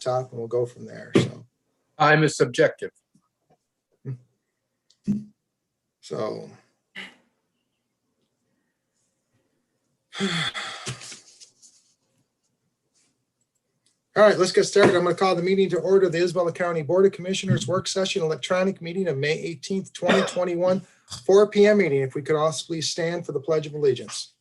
top, and we'll go from there. So Time is subjective. So all right, let's get started. I'm going to call the meeting to order. The Isabella County Board of Commissioners work session electronic meeting of May 18th, 2021, 4 p.m. meeting. If we could all please stand for the Pledge of Allegiance.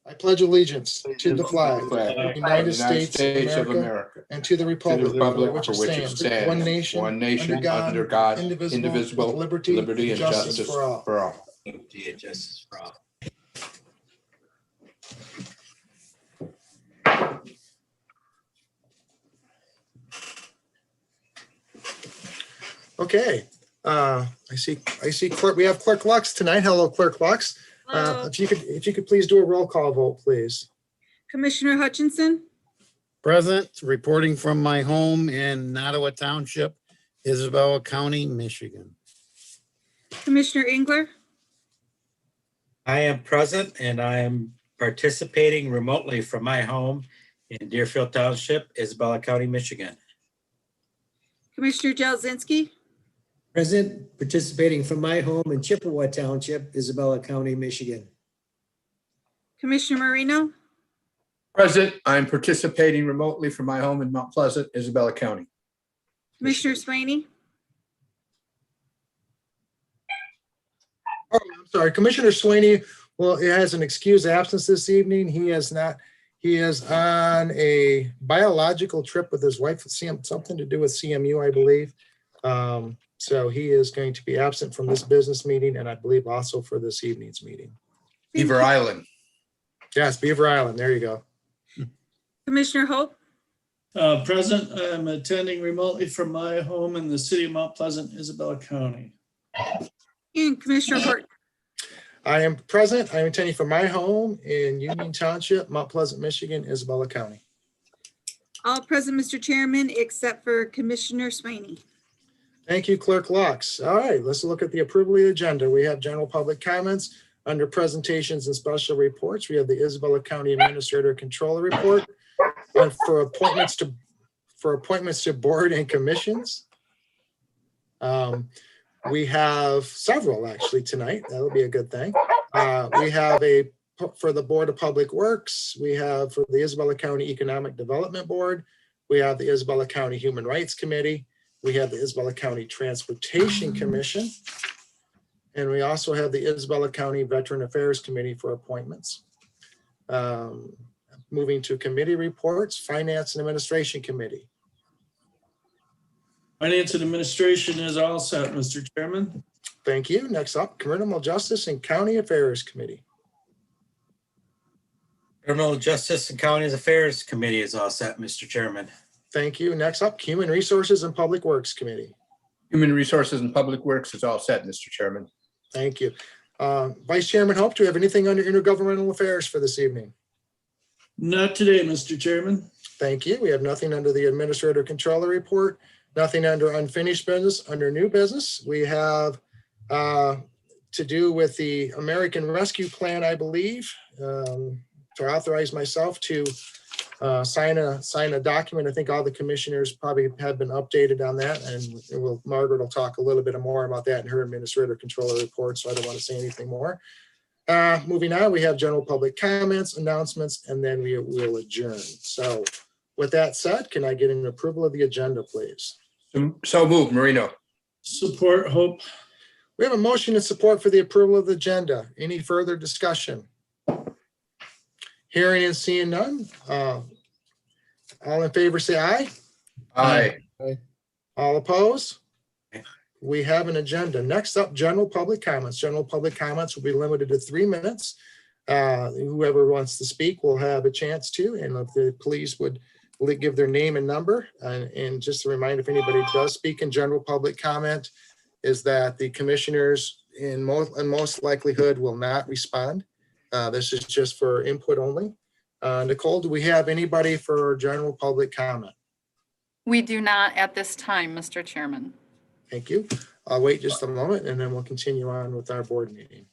I pledge allegiance to the flag of the United States of America and to the republic for which it stands, one nation, under God, indivisible, with liberty and justice for all. Justice for all. Okay, I see clerk. We have Clerk Lux tonight. Hello, Clerk Lux. If you could please do a roll call vote, please. Commissioner Hutchinson, Present, reporting from my home in Nottawa Township, Isabella County, Michigan. Commissioner Engler, I am present and I am participating remotely from my home in Deerfield Township, Isabella County, Michigan. Commissioner Jelzinski, Present, participating from my home in Chippewa Township, Isabella County, Michigan. Commissioner Marino, Present, I'm participating remotely from my home in Mount Pleasant, Isabella County. Commissioner Swaney, Oh, I'm sorry, Commissioner Swaney. Well, he has an excused absence this evening. He is on a biological trip with his wife, something to do with CMU, I believe. So he is going to be absent from this business meeting, and I believe also for this evening's meeting. Beaver Island. Yes, Beaver Island. There you go. Commissioner Hope, Present, I'm attending remotely from my home in the city of Mount Pleasant, Isabella County. and Commissioner Horton. I am present. I am attending from my home in Union Township, Mount Pleasant, Michigan, Isabella County. All present, Mr. Chairman, except for Commissioner Swaney. Thank you, Clerk Lux. All right, let's look at the approval of the agenda. We have general public comments. Under presentations and special reports, we have the Isabella County Administrator Controller Report. And for appointments to board and commissions. We have several actually tonight. That'll be a good thing. We have for the Board of Public Works. We have for the Isabella County Economic Development Board. We have the Isabella County Human Rights Committee. We have the Isabella County Transportation Commission. And we also have the Isabella County Veteran Affairs Committee for appointments. Moving to committee reports, Finance and Administration Committee. Finance and Administration is all set, Mr. Chairman. Thank you. Next up, Criminal Justice and County Affairs Committee. Criminal Justice and County Affairs Committee is all set, Mr. Chairman. Thank you. Next up, Human Resources and Public Works Committee. Human Resources and Public Works is all set, Mr. Chairman. Thank you. Vice Chairman Hope, do you have anything under intergovernmental affairs for this evening? Not today, Mr. Chairman. Thank you. We have nothing under the Administrator Controller Report, nothing under unfinished business. Under new business, we have to do with the American Rescue Plan, I believe, to authorize myself to sign a document. I think all the commissioners probably have been updated on that, and Margaret will talk a little bit more about that in her Administrator Controller Report, so I don't want to say anything more. Moving on, we have general public comments, announcements, and then we will adjourn. So with that said, can I get an approval of the agenda, please? So moved, Marino. Support, Hope. We have a motion and support for the approval of the agenda. Any further discussion? Hearing and seeing none. All in favor, say aye. Aye. All opposed? We have an agenda. Next up, general public comments. General public comments will be limited to 3 minutes. Whoever wants to speak will have a chance to, and if the police would give their name and number. And just a reminder, if anybody does speak in general public comment, is that the commissioners in most likelihood will not respond. This is just for input only. Nicole, do we have anybody for general public comment? We do not at this time, Mr. Chairman. Thank you. I'll wait just a moment and then we'll continue on with our board meeting.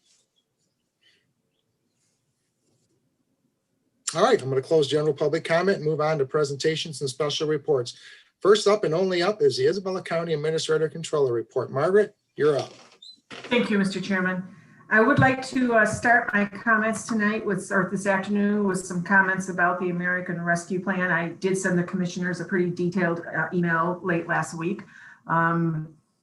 All right, I'm going to close general public comment and move on to presentations and special reports. First up and only up is the Isabella County Administrator Controller Report. Margaret, you're up. Thank you, Mr. Chairman. I would like to start my comments tonight or this afternoon with some comments about the American Rescue Plan. I did send the commissioners a pretty detailed email late last week.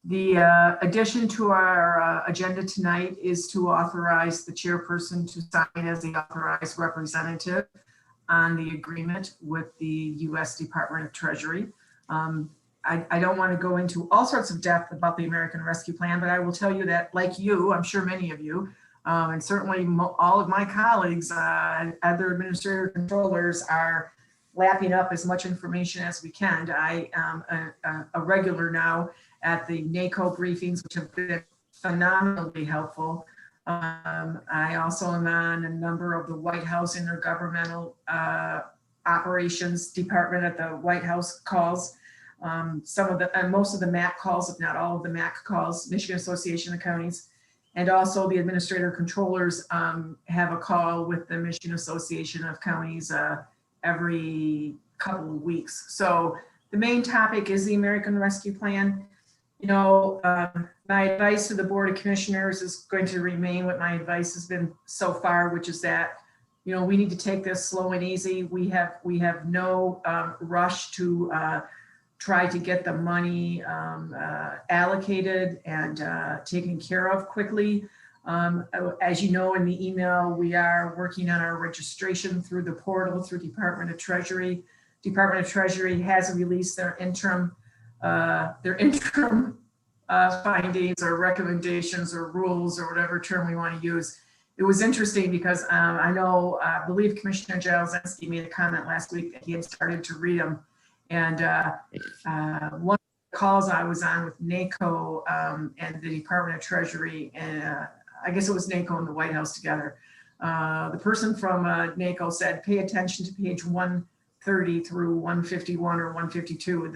The addition to our agenda tonight is to authorize the chairperson to sign as the authorized representative on the agreement with the U.S. Department of Treasury. I don't want to go into all sorts of depth about the American Rescue Plan, but I will tell you that, like you, I'm sure many of you, and certainly all of my colleagues, other administrator controllers, are lapping up as much information as we can. I am a regular now at the NACO briefings, which have been phenomenally helpful. I also am on a number of the White House Intergovernmental Operations Department at the White House calls. Some of the, and most of the MAC calls, if not all of the MAC calls, Michigan Association of Counties, and also the administrator controllers have a call with the Michigan Association of Counties every couple of weeks. So the main topic is the American Rescue Plan. You know, my advice to the Board of Commissioners is going to remain what my advice has been so far, which is that, you know, we need to take this slow and easy. We have no rush to try to get the money allocated and taken care of quickly. As you know, in the email, we are working on our registration through the portal through Department of Treasury. Department of Treasury has released their interim findings or recommendations or rules or whatever term we want to use. It was interesting because I believe Commissioner Jailzinski made a comment last week that he had started to read them. And one of the calls I was on with NACO and the Department of Treasury, and I guess it was NACO and the White House together, the person from NACO said, pay attention to page 130 through 151 or 152.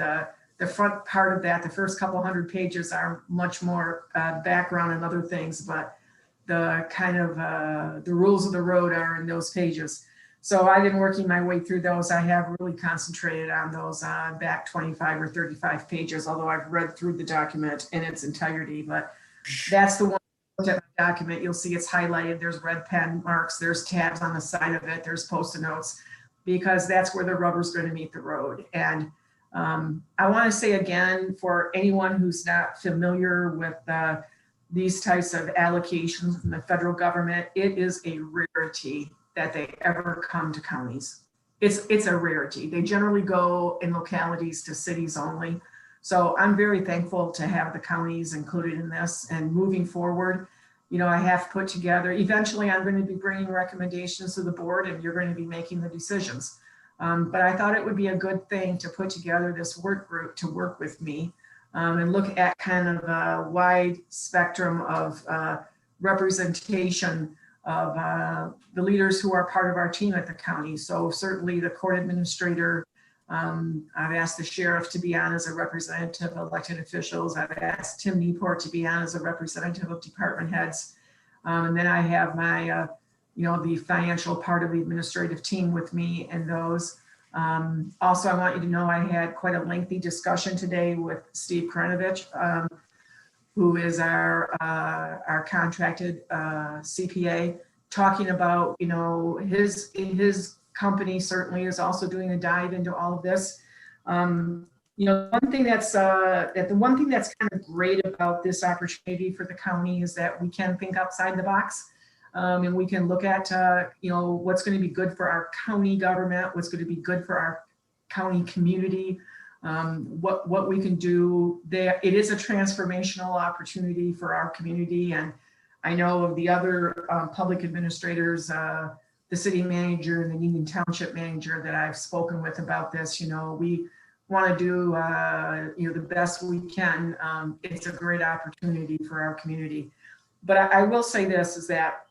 The front part of that, the first couple hundred pages are much more background and other things, but the kind of the rules of the road are in those pages. So I've been working my way through those. I have really concentrated on those back 25 or 35 pages, although I've read through the document in its entirety, but that's the one at my document. You'll see it's highlighted. There's red pen marks, there's tabs on the side of it, there's post-it notes, because that's where the rubber's going to meet the road. And I want to say again, for anyone who's not familiar with these types of allocations from the federal government, it is a rarity that they ever come to counties. It's a rarity. They generally go in localities to cities only. So I'm very thankful to have the counties included in this, and moving forward, you know, I have put together, eventually I'm going to be bringing recommendations to the board and you're going to be making the decisions. But I thought it would be a good thing to put together this work group to work with me and look at kind of a wide spectrum of representation of the leaders who are part of our team at the county. So certainly the court administrator, I've asked the sheriff to be on as a representative of elected officials. I've asked Tim Newport to be on as a representative of department heads. And then I have my, the financial part of the administrative team with me and those. Also, I want you to know I had quite a lengthy discussion today with Steve Krenovich, who is our contracted CPA, talking about, his company certainly is also doing a dive into all of this. One thing that's kind of great about this opportunity for the county is that we can think outside the box. And we can look at, what's going to be good for our county government, what's going to be good for our county community, what we can do there. It is a transformational opportunity for our community. And I know of the other public administrators, the city manager and the Union Township manager that I've spoken with about this. We want to do, the best we can. It's a great opportunity for our community. But I will say this, is that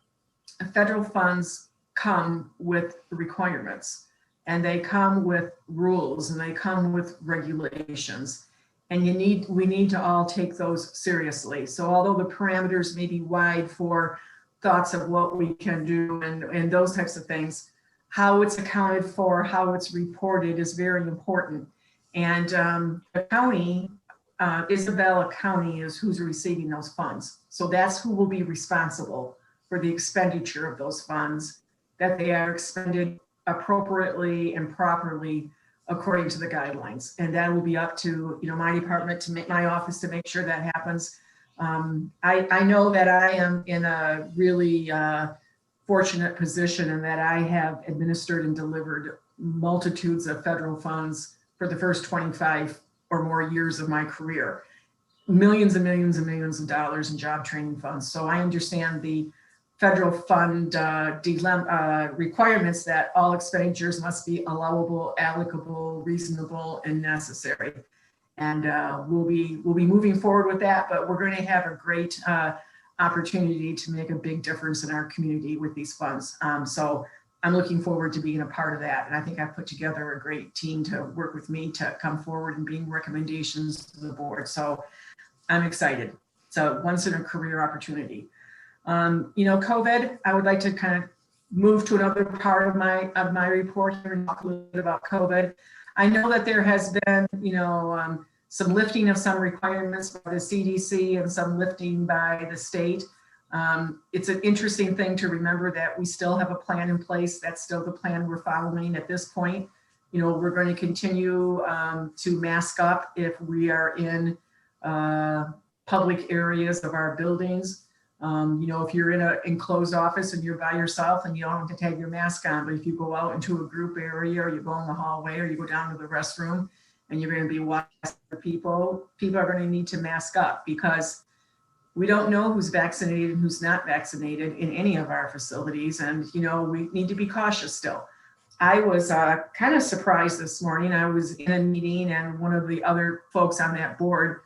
federal funds come with requirements, and they come with rules, and they come with regulations, and we need to all take those seriously. So although the parameters may be wide for thoughts of what we can do and those types of things, how it's accounted for, how it's reported is very important. And the county, Isabella County is who's receiving those funds. So that's who will be responsible for the expenditure of those funds, that they are expended appropriately and properly according to the guidelines. And that will be up to, my department to make, my office to make sure that happens. I know that I am in a really fortunate position in that I have administered and delivered multitudes of federal funds for the first 25 or more years of my career, millions and millions and millions of dollars in job training funds. So I understand the federal fund requirements that all expenditures must be allowable, allocable, reasonable, and necessary. And we'll be moving forward with that, but we're going to have a great opportunity to make a big difference in our community with these funds. So I'm looking forward to being a part of that. And I think I've put together a great team to work with me to come forward and bring recommendations to the board. So I'm excited. So once in a career opportunity. COVID, I would like to kind of move to another part of my report here and talk a little bit about COVID. I know that there has been, some lifting of some requirements by the CDC and some lifting by the state. It's an interesting thing to remember that we still have a plan in place. That's still the plan we're following at this point. We're going to continue to mask up if we are in public areas of our buildings. If you're in an enclosed office and you're by yourself and you don't have to have your mask on, but if you go out into a group area or you go in the hallway or you go down to the restroom and you're going to be watching people are going to need to mask up because we don't know who's vaccinated and who's not vaccinated in any of our facilities. And, we need to be cautious still. I was kind of surprised this morning. I was in a meeting and one of the other folks on that board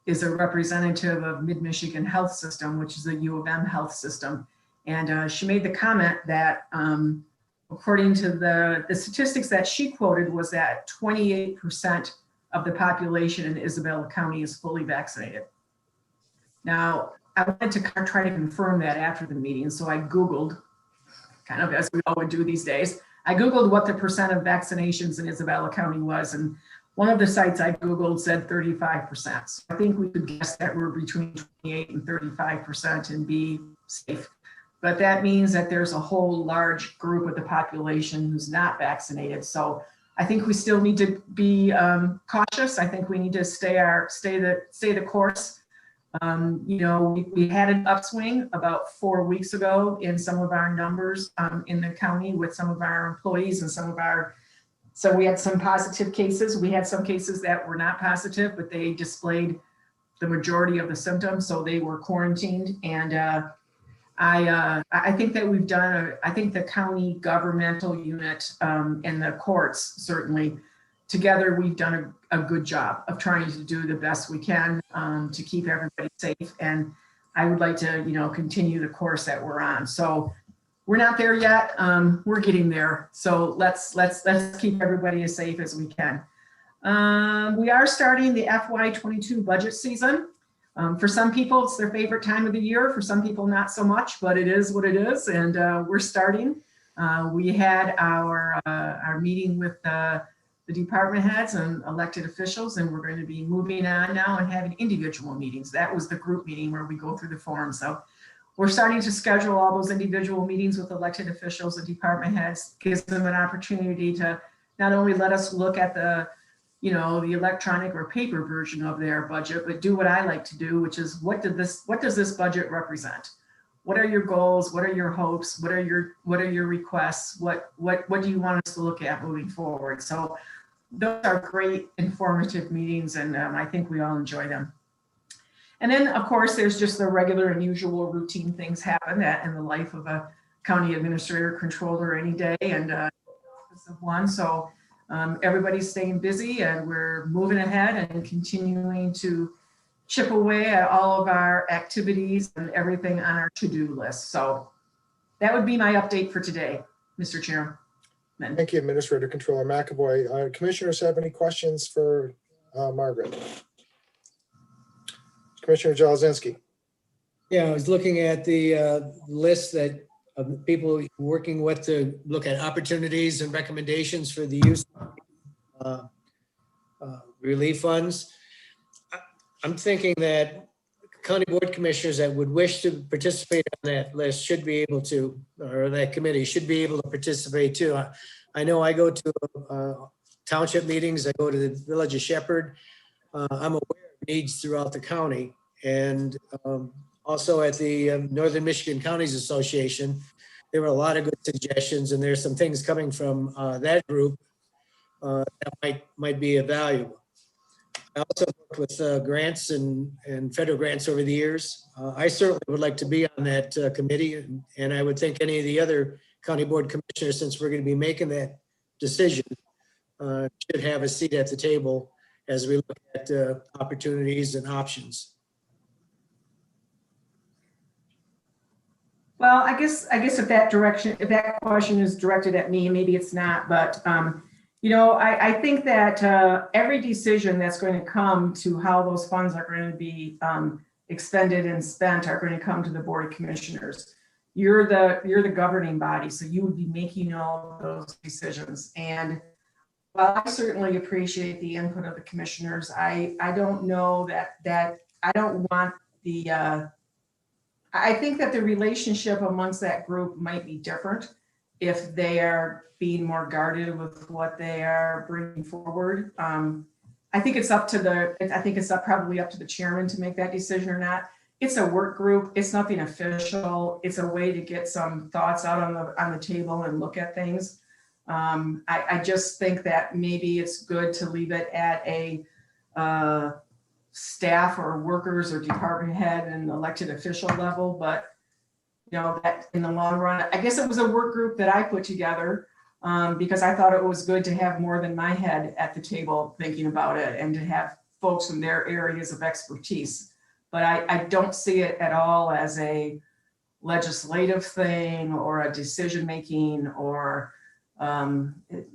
is a representative of Mid-Michigan Health System, which is a U of M health system. And she made the comment that according to the statistics that she quoted was that 28% of the population in Isabella County is fully vaccinated. Now, I wanted to try to confirm that after the meeting. So I Googled, kind of as we all would do these days, I Googled what the percent of vaccinations in Isabella County was. And one of the sites I Googled said 35%. So I think we could guess that we're between 28 and 35% and be safe. But that means that there's a whole large group of the population who's not vaccinated. So I think we still need to be cautious. I think we need to stay the course. We had an upswing about 4 weeks ago in some of our numbers in the county with some of our employees and so we had some positive cases. We had some cases that were not positive, but they displayed the majority of the symptoms. So they were quarantined. And I think that we've done, I think the county governmental unit and the courts, certainly together, we've done a good job of trying to do the best we can to keep everybody safe. And I would like to, continue the course that we're on. So we're not there yet. We're getting there. So let's keep everybody as safe as we can. We are starting the FY22 budget season. For some people, it's their favorite time of the year. For some people, not so much, but it is what it is. And we're starting. We had our meeting with the department heads and elected officials, and we're going to be moving on now and having individual meetings. That was the group meeting where we go through the forums. So we're starting to schedule all those individual meetings with elected officials and department heads, gives them an opportunity to not only let us look at the electronic or paper version of their budget, but do what I like to do, which is what does this budget represent? What are your goals? What are your hopes? What are your requests? What do you want us to look at moving forward? So those are great informative meetings, and I think we all enjoy them. And then, of course, there's just the regular and usual routine things happen in the life of a county administrator, controller any day, and office of one. So everybody's staying busy, and we're moving ahead and continuing to chip away at all of our activities and everything on our to-do list. So that would be my update for today, Mr. Chairman. Thank you, Administrator Controller McAvoy. Commissioners have any questions for Margaret? Commissioner Jalazinski. Yeah, I was looking at the list that of people working with to look at opportunities and recommendations for the use of relief funds. I'm thinking that county board commissioners that would wish to participate on that list should be able to, or that committee should be able to participate too. I know I go to township meetings, I go to the Village of Shepherd. I'm aware of needs throughout the county, and also at the Northern Michigan Counties Association, there were a lot of good suggestions, and there's some things coming from that group that might be valuable. I also worked with grants and federal grants over the years. I certainly would like to be on that committee, and I would think any of the other county board commissioners, since we're going to be making that decision, should have a seat at the table as we look at opportunities and options. Well, I guess if that question is directed at me, maybe it's not, but I think that every decision that's going to come to how those funds are going to be expended and spent are going to come to the Board of Commissioners. You're the governing body, so you would be making all of those decisions. And while I certainly appreciate the input of the commissioners, I don't know that I don't want the. I think that the relationship amongst that group might be different if they are being more guarded with what they are bringing forward. I think it's probably up to the chairman to make that decision or not. It's a work group. It's nothing official. It's a way to get some thoughts out on the table and look at things. I just think that maybe it's good to leave it at a staff or workers or department head and elected official level, but that in the long run, I guess it was a work group that I put together because I thought it was good to have more than my head at the table thinking about it and to have folks in their areas of expertise. But I don't see it at all as a legislative thing or a decision-making or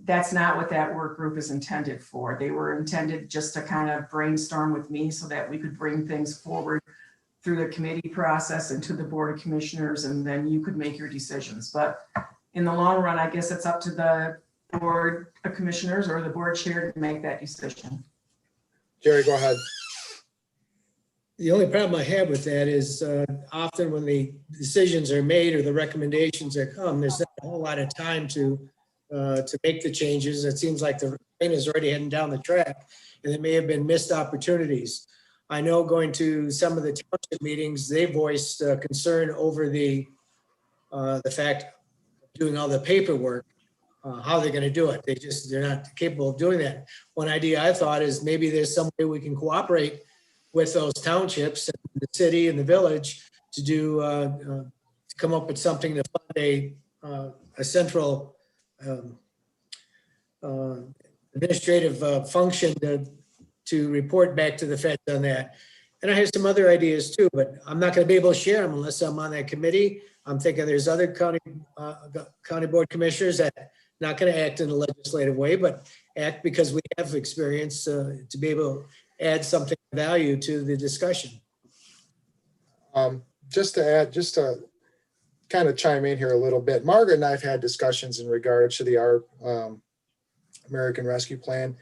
that's not what that work group is intended for. They were intended just to kind of brainstorm with me so that we could bring things forward through the committee process and to the Board of Commissioners, and then you could make your decisions. But in the long run, I guess it's up to the Board of Commissioners or the board chair to make that decision. Jerry, go ahead. The only problem I have with that is often when the decisions are made or the recommendations are come, there's not a whole lot of time to make the changes. It seems like the train is already heading down the track and there may have been missed opportunities. I know going to some of the township meetings, they voiced concern over the fact of doing all the paperwork, how they're going to do it. They're not capable of doing that. One idea I thought is maybe there's some way we can cooperate with those townships and the city and the village to do to come up with something to fund a central administrative function to report back to the feds on that. And I have some other ideas too, but I'm not going to be able to share them unless I'm on that committee. I'm thinking there's other county board commissioners that are not going to act in a legislative way, but act because we have experience to be able to add something of value to the discussion. Just to kind of chime in here a little bit, Margaret and I have had discussions in regards to the American Rescue Plan.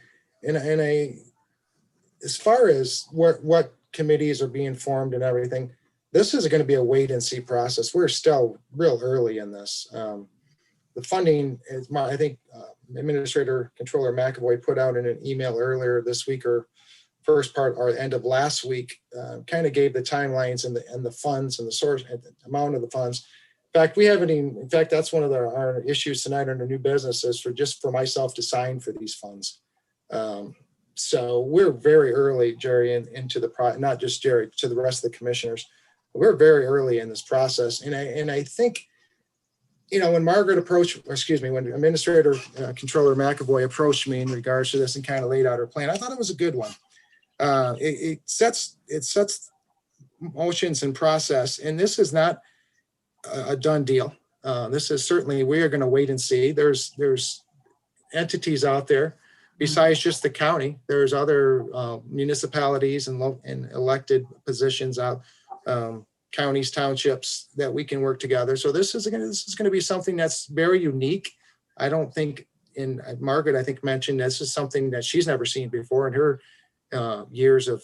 As far as what committees are being formed and everything, this is going to be a wait and see process. We're still real early in this. The funding is, I think Administrator Controller McAvoy put out in an email earlier this week or first part or end of last week, kind of gave the timelines and the funds and the source and the amount of the funds. In fact, we haven't even, in fact, that's one of our issues tonight under new business is for myself to sign for these funds. So we're very early, Jerry, into the not just Jerry, to the rest of the commissioners. We're very early in this process. And I think, when Margaret when Administrator Controller McAvoy approached me in regards to this and kind of laid out her plan, I thought it was a good one. It sets motions and process, and this is not a done deal. This is certainly, we are going to wait and see. There's entities out there besides just the county. There's other municipalities and elected positions out counties, townships that we can work together. So this is going to be something that's very unique. I don't think Margaret, I think mentioned this is something that she's never seen before in her years of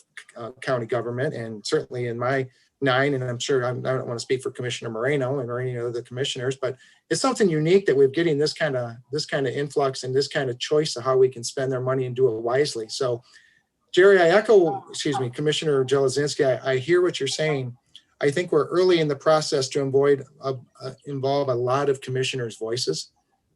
county government, and certainly in my 9, and I'm sure I don't want to speak for Commissioner Moreno or any of the commissioners, but it's something unique that we're getting this kind of influx and this kind of choice of how we can spend their money and do it wisely. So Jerry, Commissioner Jelazinski, I hear what you're saying. I think we're early in the process to involve a lot of commissioners' voices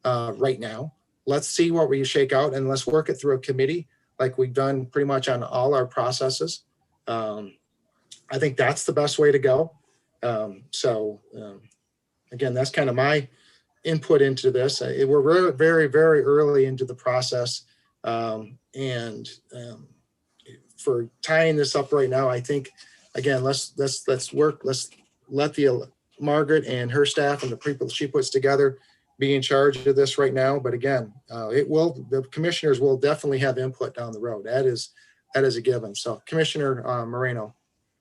right now. Let's see what we shake out, and let's work it through a committee like we've done pretty much on all our processes. I think that's the best way to go. Again, that's kind of my input into this. We're very, very, very early into the process. For tying this up right now, I think, again, let's work. Let's let Margaret and her staff and the people she puts together be in charge of this right now. But again, the commissioners will definitely have input down the road. That is a given. So Commissioner Moreno.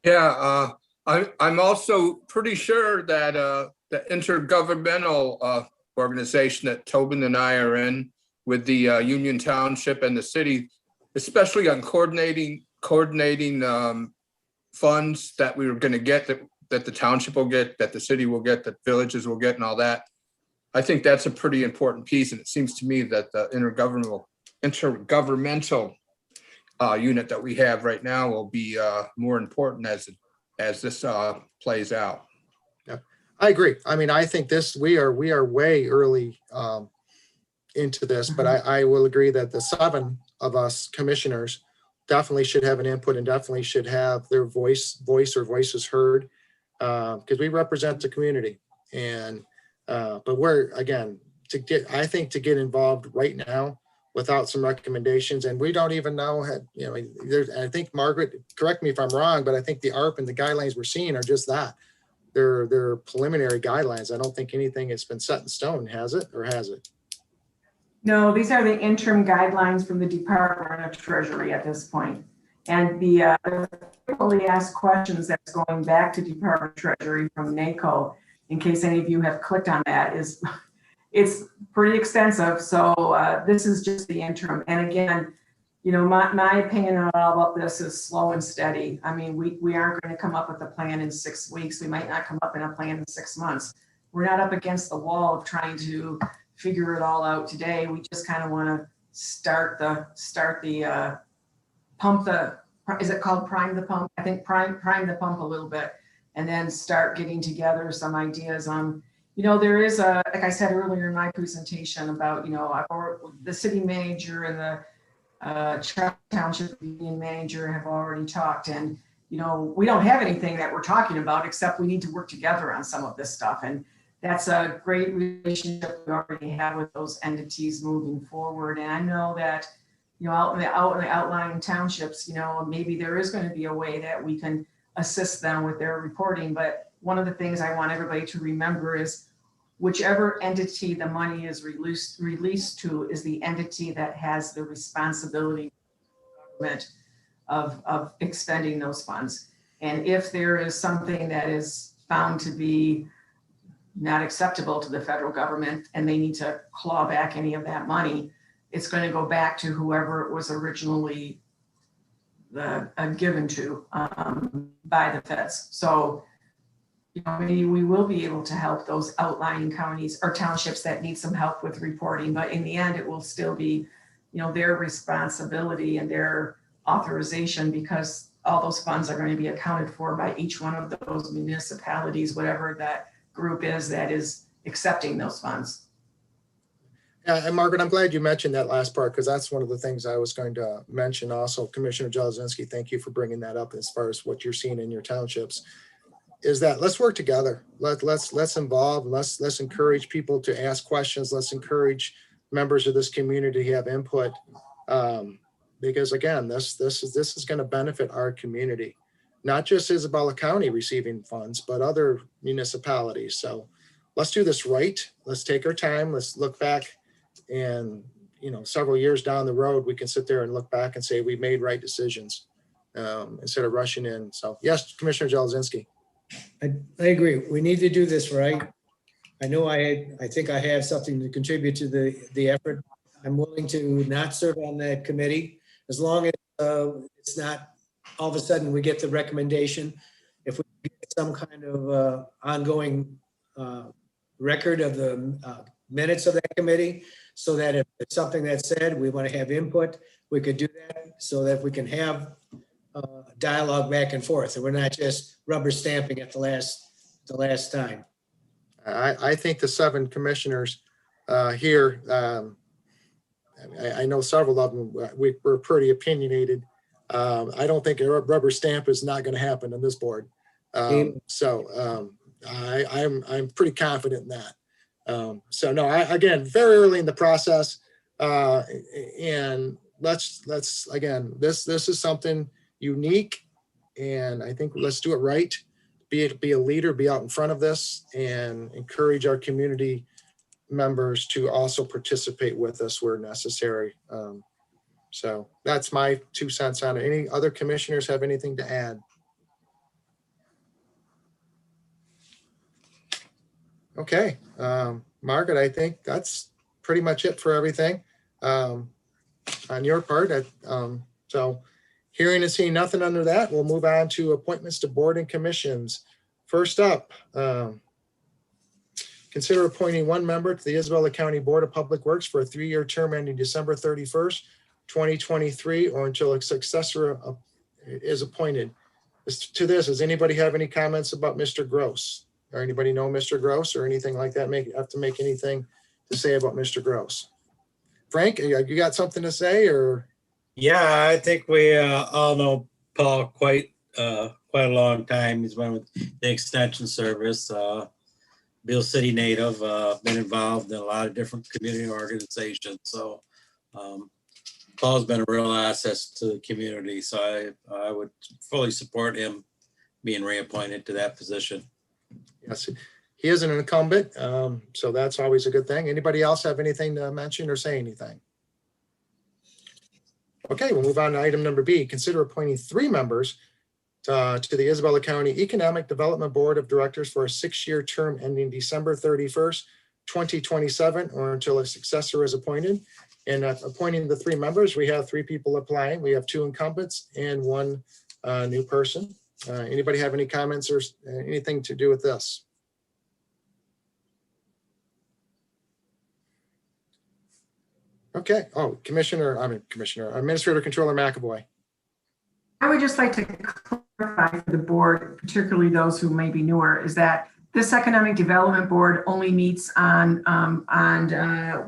Yeah, I'm also pretty sure that the intergovernmental organization that Tobin and I are in with the Union Township and the city, especially on coordinating funds that we were going to get, that the township will get, that the city will get, that villages will get, and all that. I think that's a pretty important piece, and it seems to me that the intergovernmental unit that we have right now will be more important as this plays out. Yeah, I agree. I mean, I think we are way early into this, but I will agree that the 7 of us commissioners definitely should have an input and definitely should have their voice or voices heard, because we represent the community. And but we're, again, to get involved right now without some recommendations, and we don't even know, I think, Margaret, correct me if I'm wrong, but I think the ARP and the guidelines we're seeing are just that. They're preliminary guidelines. I don't think anything has been set in stone, has it, or has it? No, these are the interim guidelines from the Department of Treasury at this point. And the frequently asked questions that's going back to Department of Treasury from NACO, in case any of you have clicked on that, it's pretty extensive. So this is just the interim. And again, my opinion on all about this is slow and steady. I mean, we aren't going to come up with a plan in 6 weeks. We might not come up in a plan in 6 months. We're not up against the wall of trying to figure it all out today. We just kind of want to start the pump is it called prime the pump? I think prime the pump a little bit, and then start getting together some ideas on, there is like I said earlier in my presentation about, the city manager and the township union manager have already talked, and, we don't have anything that we're talking about, except we need to work together on some of this stuff. And that's a great relationship we already have with those entities moving forward. And I know that, out in the outlying townships, maybe there is going to be a way that we can assist them with their reporting. But one of the things I want everybody to remember is whichever entity the money is released to is the entity that has the responsibility of expending those funds. And if there is something that is found to be not acceptable to the federal government and they need to claw back any of that money, it's going to go back to whoever it was originally given to by the feds. So, maybe we will be able to help those outlying counties or townships that need some help with reporting, but in the end, it will still be, their responsibility and their authorization, because all those funds are going to be accounted for by each one of those municipalities, whatever that group is that is accepting those funds. Yeah, and Margaret, I'm glad you mentioned that last part, because that's one of the things I was going to mention also. Commissioner Jelazinski, thank you for bringing that up as far as what you're seeing in your townships, is that let's work together. Let's involve, let's encourage people to ask questions. Let's encourage members of this community to have input, because again, this is going to benefit our community, not just Isabella County receiving funds, but other municipalities. So let's do this right. Let's take our time. Let's look back, and several years down the road, we can sit there and look back and say we made right decisions instead of rushing in. So yes, Commissioner Jelazinski. I agree. We need to do this right. I know I think I have something to contribute to the effort. I'm willing to not serve on that committee as long as it's not all of a sudden we get the recommendation. If we get some kind of ongoing record of the minutes of that committee, so that if it's something that's said, we want to have input, we could do that so that we can have dialogue back and forth, and we're not just rubber stamping at the last time. I think the 7 commissioners here, I know several of them, we're pretty opinionated. I don't think a rubber stamp is not going to happen on this board. I'm pretty confident in that. So no, again, very early in the process, and let's again, this is something unique, and I think let's do it right. Be a leader, be out in front of this, and encourage our community members to also participate with us where necessary. So that's my 2 cents on it. Any other commissioners have anything to add? Okay, Margaret, I think that's pretty much it for everything on your part. So hearing and seeing nothing under that, we'll move on to appointments to board and commissions. First up, consider appointing 1 member to the Isabella County Board of Public Works for a 3-year term ending December 31st, 2023, or until a successor is appointed. To this, does anybody have any comments about Mr. Gross? Or anybody know Mr. Gross or anything like that? Have to make anything to say about Mr. Gross? Frank, you got something to say, or? Yeah, I think we all know Paul quite a long time. He's been with the Extension Service, Beale City native, been involved in a lot of different community organizations. So Paul's been a real asset to the community. So I would fully support him being reappointed to that position. Yes, he is an incumbent, so that's always a good thing. Anybody else have anything to mention or say anything? Okay, we'll move on to item number B. Consider appointing 3 members to the Isabella County Economic Development Board of Directors for a 6-year term ending December 31st, 2027, or until a successor is appointed. And appointing the 3 members, we have 3 people applying. We have 2 incumbents and 1 new person. Anybody have any comments or anything to do with this? Okay. Oh, Administrator Controller McAvoy. I would just like to clarify for the board, particularly those who may be newer, is that this Economic Development Board only meets on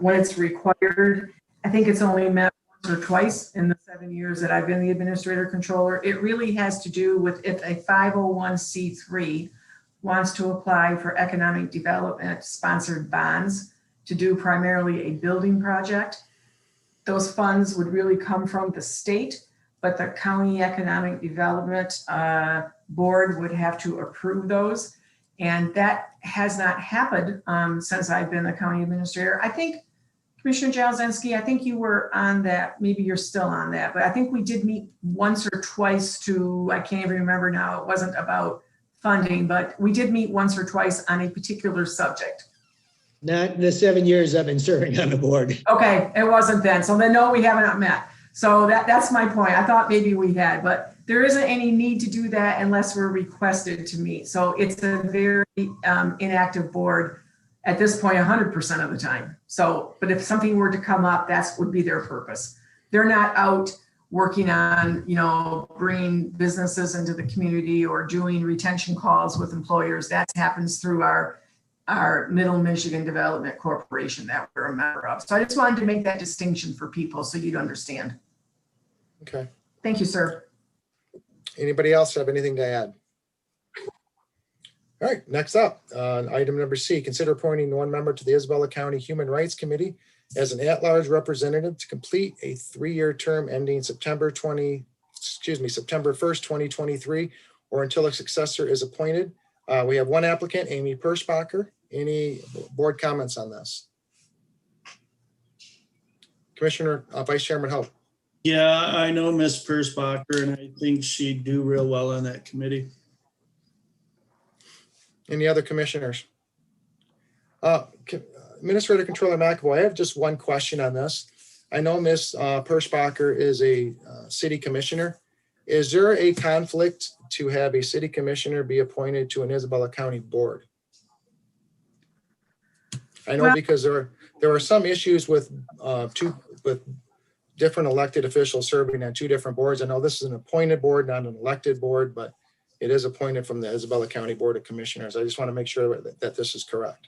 when it's required. I think it's only met once or twice in the 7 years that I've been the Administrator Controller. It really has to do with if a 501c3 wants to apply for economic development sponsored bonds to do primarily a building project. Those funds would really come from the state, but the County Economic Development Board would have to approve those. And that has not happened since I've been the county administrator. I think, Commissioner Jablonski, I think you were on that. Maybe you're still on that, but I think we did meet once or twice I can't even remember now. It wasn't about funding, but we did meet once or twice on a particular subject. Not the 7 years I've been serving on the board. Okay, it wasn't then. So then, no, we haven't met. So that's my point. I thought maybe we had, but there isn't any need to do that unless we're requested to meet. So it's a very inactive board at this point, 100% of the time. So, but if something were to come up, that would be their purpose. They're not out working on, bringing businesses into the community or doing retention calls with employers. That happens through our Middle Michigan Development Corporation that we're a member of. So I just wanted to make that distinction for people so you'd understand. Okay. Thank you, sir. Anybody else have anything to add? All right, next up, item number C, consider appointing 1 member to the Isabella County Human Rights Committee as an at-large representative to complete a 3-year term ending September 1st, 2023, or until a successor is appointed. We have 1 applicant, Amy Persbacher. Any board comments on this? Commissioner, Vice Chairman Hope. Yeah, I know Ms. Persbacher, and I think she'd do real well on that committee. Any other commissioners? Administrator Controller McAvoy, I have just one question on this. I know Ms. Perschbacher is a city commissioner. Is there a conflict to have a city commissioner be appointed to an Isabella County board? I know Well- because there are some issues with different elected officials serving on two different boards. I know this is an appointed board, not an elected board, but it is appointed from the Isabella County Board of Commissioners. I just want to make sure that this is correct.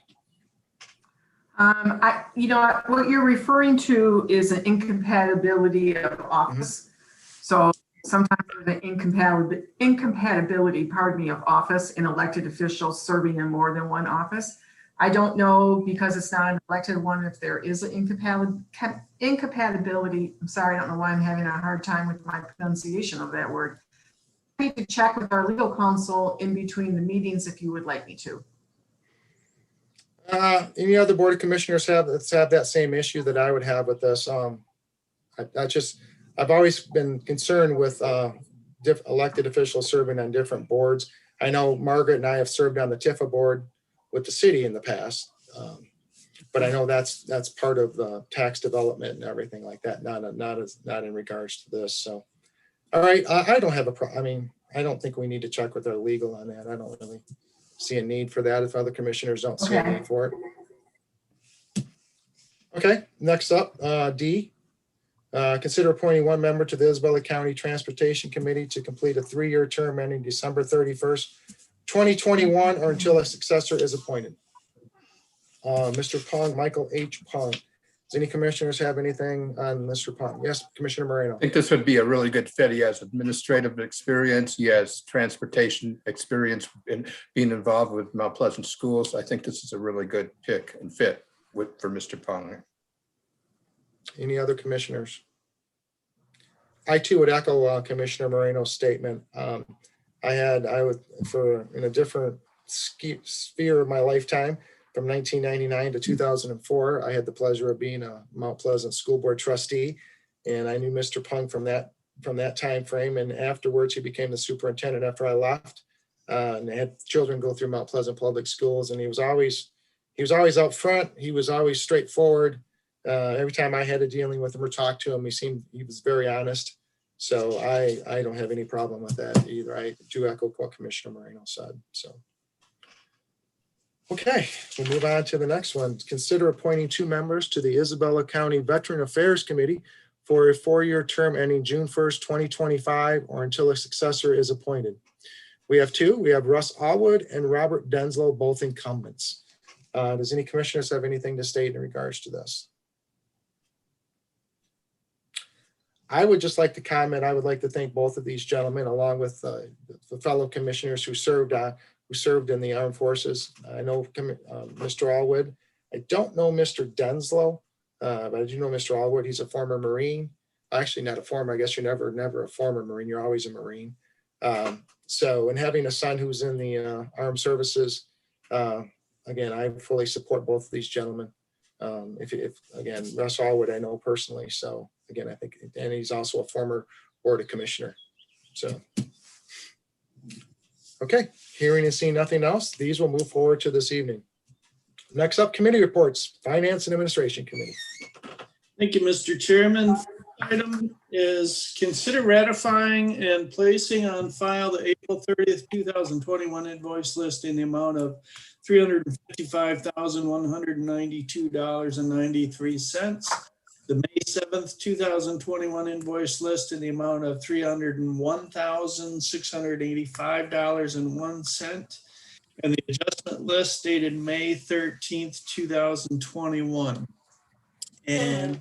What you're referring to is an incompatibility of office. So sometimes there's an incompatibility, of office in elected officials serving in more than one office. I don't know, because it's not an elected one, if there is an incompatibility. I'm sorry, I don't know why I'm having a hard time with my pronunciation of that word. I need to check with our legal counsel in between the meetings if you would like me to. Any other board of commissioners have that same issue that I would have with this? I've always been concerned with elected officials serving on different boards. I know Margaret and I have served on the TIFA board with the city in the past, but I know that's part of the tax development and everything like that. Not in regards to this. So, all right, I don't have a problem. I mean, I don't think we need to check with our legal on that. I don't really see a need for that if other commissioners don't see a need for it. Okay, next up, D. Consider appointing one member to the Isabella County Transportation Committee to complete a 3-year term ending December 31st, 2021, or until a successor is appointed. Mr. Pong, Michael H. Pong. Does any commissioners have anything on Mr. Pong? Yes, Commissioner Moreno. I think this would be a really good fit. He has administrative experience. He has transportation experience in being involved with Mount Pleasant schools. I think this is a really good pick and fit for Mr. Pong. Any other commissioners? I too would echo Commissioner Moreno's statement. In a different sphere of my lifetime, from 1999 to 2004, I had the pleasure of being a Mount Pleasant School Board trustee, and I knew Mr. Pung from that time frame. And afterwards, he became the superintendent after I left, and I had children go through Mount Pleasant Public Schools. And he was always out front. He was always straightforward. Every time I had a dealing with him or talked to him, he was very honest. So I don't have any problem with that either. I do echo what Commissioner Moreno said. So. Okay, we'll move on to the next one. Consider appointing 2 members to the Isabella County Veteran Affairs Committee for a 4-year term ending June 1st, 2025, or until a successor is appointed. We have 2. We have Russ Allwood and Robert Denslow, both incumbents. Does any commissioners have anything to state in regards to this? I would just like to comment. I would like to thank both of these gentlemen, along with the fellow commissioners who served in the armed forces. I know Mr. Allwood. I don't know Mr. Denslow, but I do know Mr. Allwood. He's a former Marine. Actually, not a former. I guess you're never a former Marine. You're always a Marine. And having a son who's in the armed services, again, I fully support both of these gentlemen. Again, Russ Allwood, I know personally. So again, I think, and he's also a former board of commissioner. So. Okay, hearing and seeing nothing else, these will move forward to this evening. Next up, committee reports, Finance and Administration Committee. Thank you, Mr. Chairman. Item is consider ratifying and placing on file the April 30th, 2021 invoice list in the amount of $355,192.93. The May 7th, 2021 invoice list in the amount of $301,685.01, and the adjustment list dated May 13th, 2021. And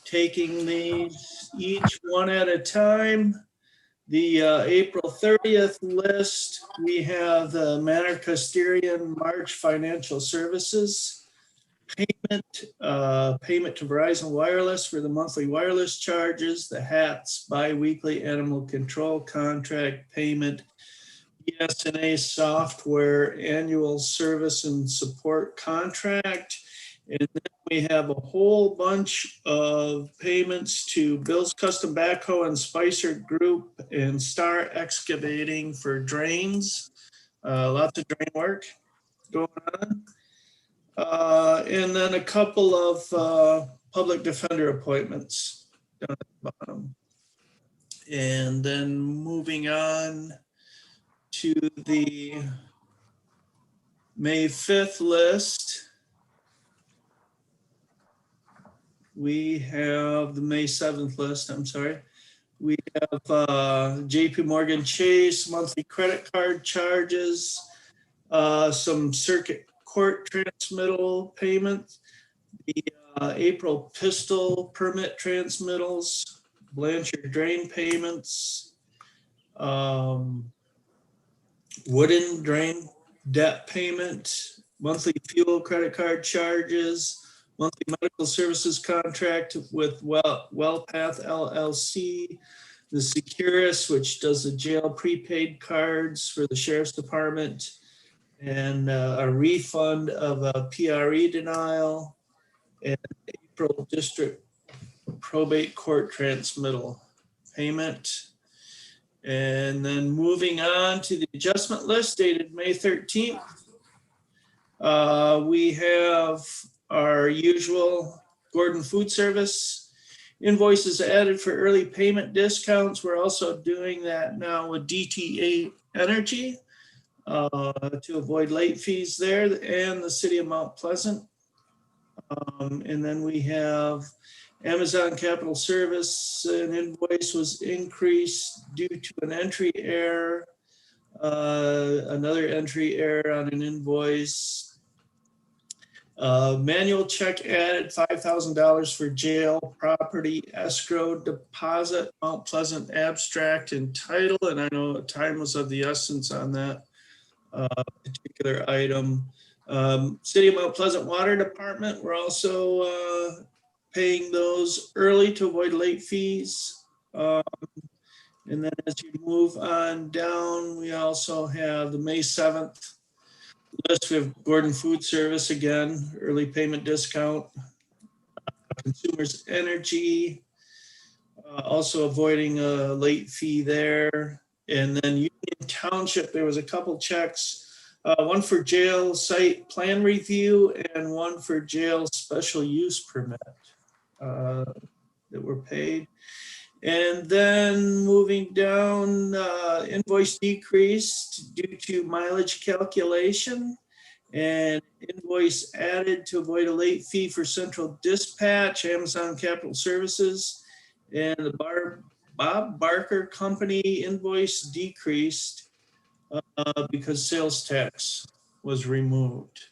taking these each one at a time, the April 30th list, we have the Manor Custodian March Financial Services payment to Verizon Wireless for the monthly wireless charges, the HATS biweekly animal control contract payment, BSNA software annual service and support contract, and then we have a whole bunch of payments to Bill's Custom Backhoe and Spicer Group and Star Excavating for drains, lots of drain work. going on. And then a couple of public defender appointments down at the bottom. And then moving on to the May 5th list. We have the May 7th list, I'm sorry. We have JP Morgan Chase monthly credit card charges, some circuit court transmittal payments, the April pistol permit transmittals, Blanchard drain payments, wooden drain debt payment, monthly fuel credit card charges, monthly medical services contract with WellPath LLC, the Securus, which does the jail prepaid cards for the sheriff's department, and a refund of a PRE denial, and April district probate court transmittal payment. And then moving on to the adjustment list dated May 13th. We have our usual Gordon Food Service invoices added for early payment discounts. We're also doing that now with DTA Energy to avoid late fees there, and the city of Mount Pleasant. And then we have Amazon Capital Service, an invoice was increased due to an entry error, another entry error on an invoice. Manual check added $5,000 for jail property escrow deposit, Mount Pleasant abstract and title. And I know time was of the essence on that particular item. City of Mount Pleasant Water Department, we're also paying those early to avoid late fees. And then as you move on down, we also have the May 7th list. We have Gordon Food Service again, early payment discount, Consumers Energy, also avoiding a late fee there. And then Union Township, there was a couple checks, one for jail site plan review and one for jail special use permit that were paid. And then moving down, invoice decreased due to mileage calculation, and invoice added to avoid a late fee for Central Dispatch, Amazon Capital Services, and the Bob Barker Company invoice decreased because sales tax was removed.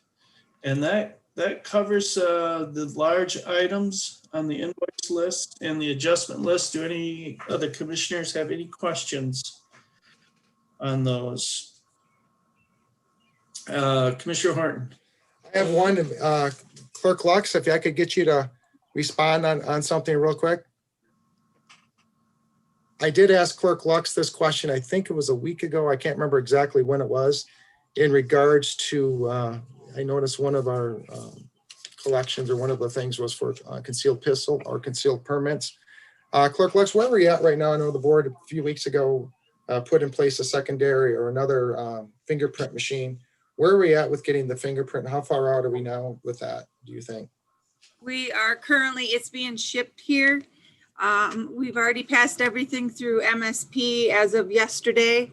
And that covers the large items on the invoice list and the adjustment list. Do any other commissioners have any questions on those? Commissioner Horton. I have one, Clerk Lux, if I could get you to respond on something real quick. I did ask Clerk Lux this question, I think it was a week ago, I can't remember exactly when it was, in regards to, I noticed one of our collections, or one of the things was for concealed pistol or concealed permits. Clerk Lux, where are we at right now? I know the board a few weeks ago put in place a secondary or another fingerprint machine. Where are we at with getting the fingerprint? How far out are we now with that, do you think? We are currently, it's being shipped here. We've already passed everything through MSP as of yesterday.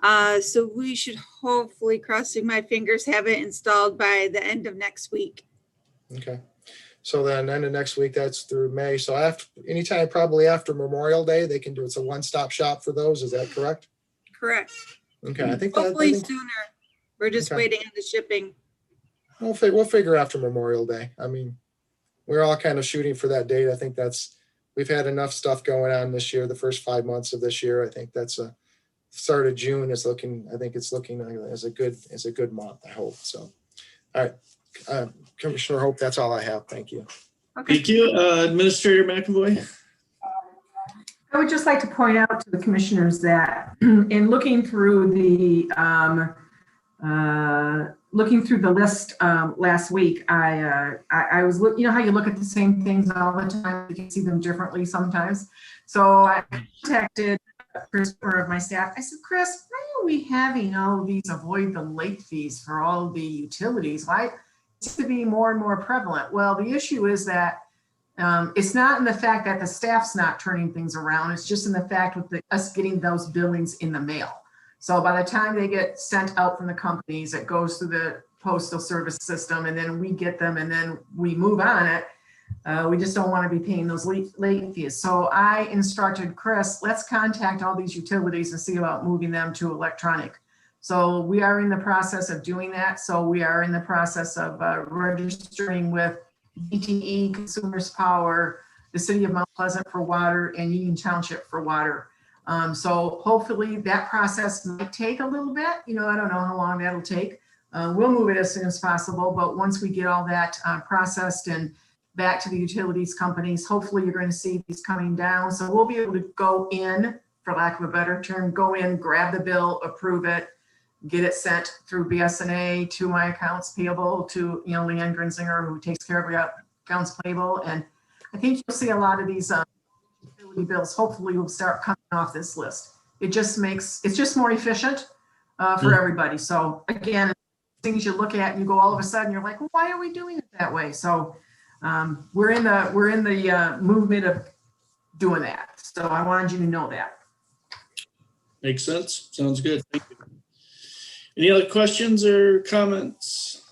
So we should hopefully, crossing my fingers, have it installed by the end of next week. Okay. So then end of next week, that's through May. So after, anytime probably after Memorial Day, they can do, it's a one-stop shop for those. Is that correct? Correct. Okay. I think Hopefully sooner. We're just Okay. waiting on the shipping. We'll figure after Memorial Day. I mean, we're all kind of shooting for that date. I think we've had enough stuff going on this year, the first 5 months of this year. I think that's start of June is looking, I think it's looking as a good month, I hope. So, all right. Commissioner Hope, that's all I have. Thank you. Okay. Thank you. Administrator McAvoy. I would just like to point out to the commissioners that in looking through the list last week, I was you know how you look at the same things all the time, you can see them differently sometimes. So I contacted Chris, member of my staff. I said, Chris, are we having all of these avoid the late fees for all the utilities? Why it seems to be more and more prevalent? Well, the issue is that it's not in the fact that the staff's not turning things around. It's just in the fact with us getting those billings in the mail. So by the time they get sent out from the companies, it goes through the postal service system, and then we get them, and then we move on it. We just don't want to be paying those late fees. So I instructed Chris, let's contact all these utilities and see about moving them to electronic. So we are in the process of doing that. So we are in the process of registering with DTE, Consumers Power, the City of Mount Pleasant for water, and Union Township for water. So hopefully that process might take a little bit. You know, I don't know how long that'll take. We'll move it as soon as possible. But once we get all that processed and back to the utilities companies, hopefully you're going to see these coming down. So we'll be able to go in, for lack of a better term, go in, grab the bill, approve it, get it sent through BSNA to my accounts payable, to, you know, Leanne Grinzinger, who takes care of your accounts payable. And I think you'll see a lot of these utility bills hopefully will start coming off this list. It's just more efficient for everybody. So again, things you look at and you go all of a sudden, you're like, well, why are we doing it that way? So we're in the movement of doing that. So I wanted you to know that. Makes sense. Sounds good. Thank you. Any other questions or comments?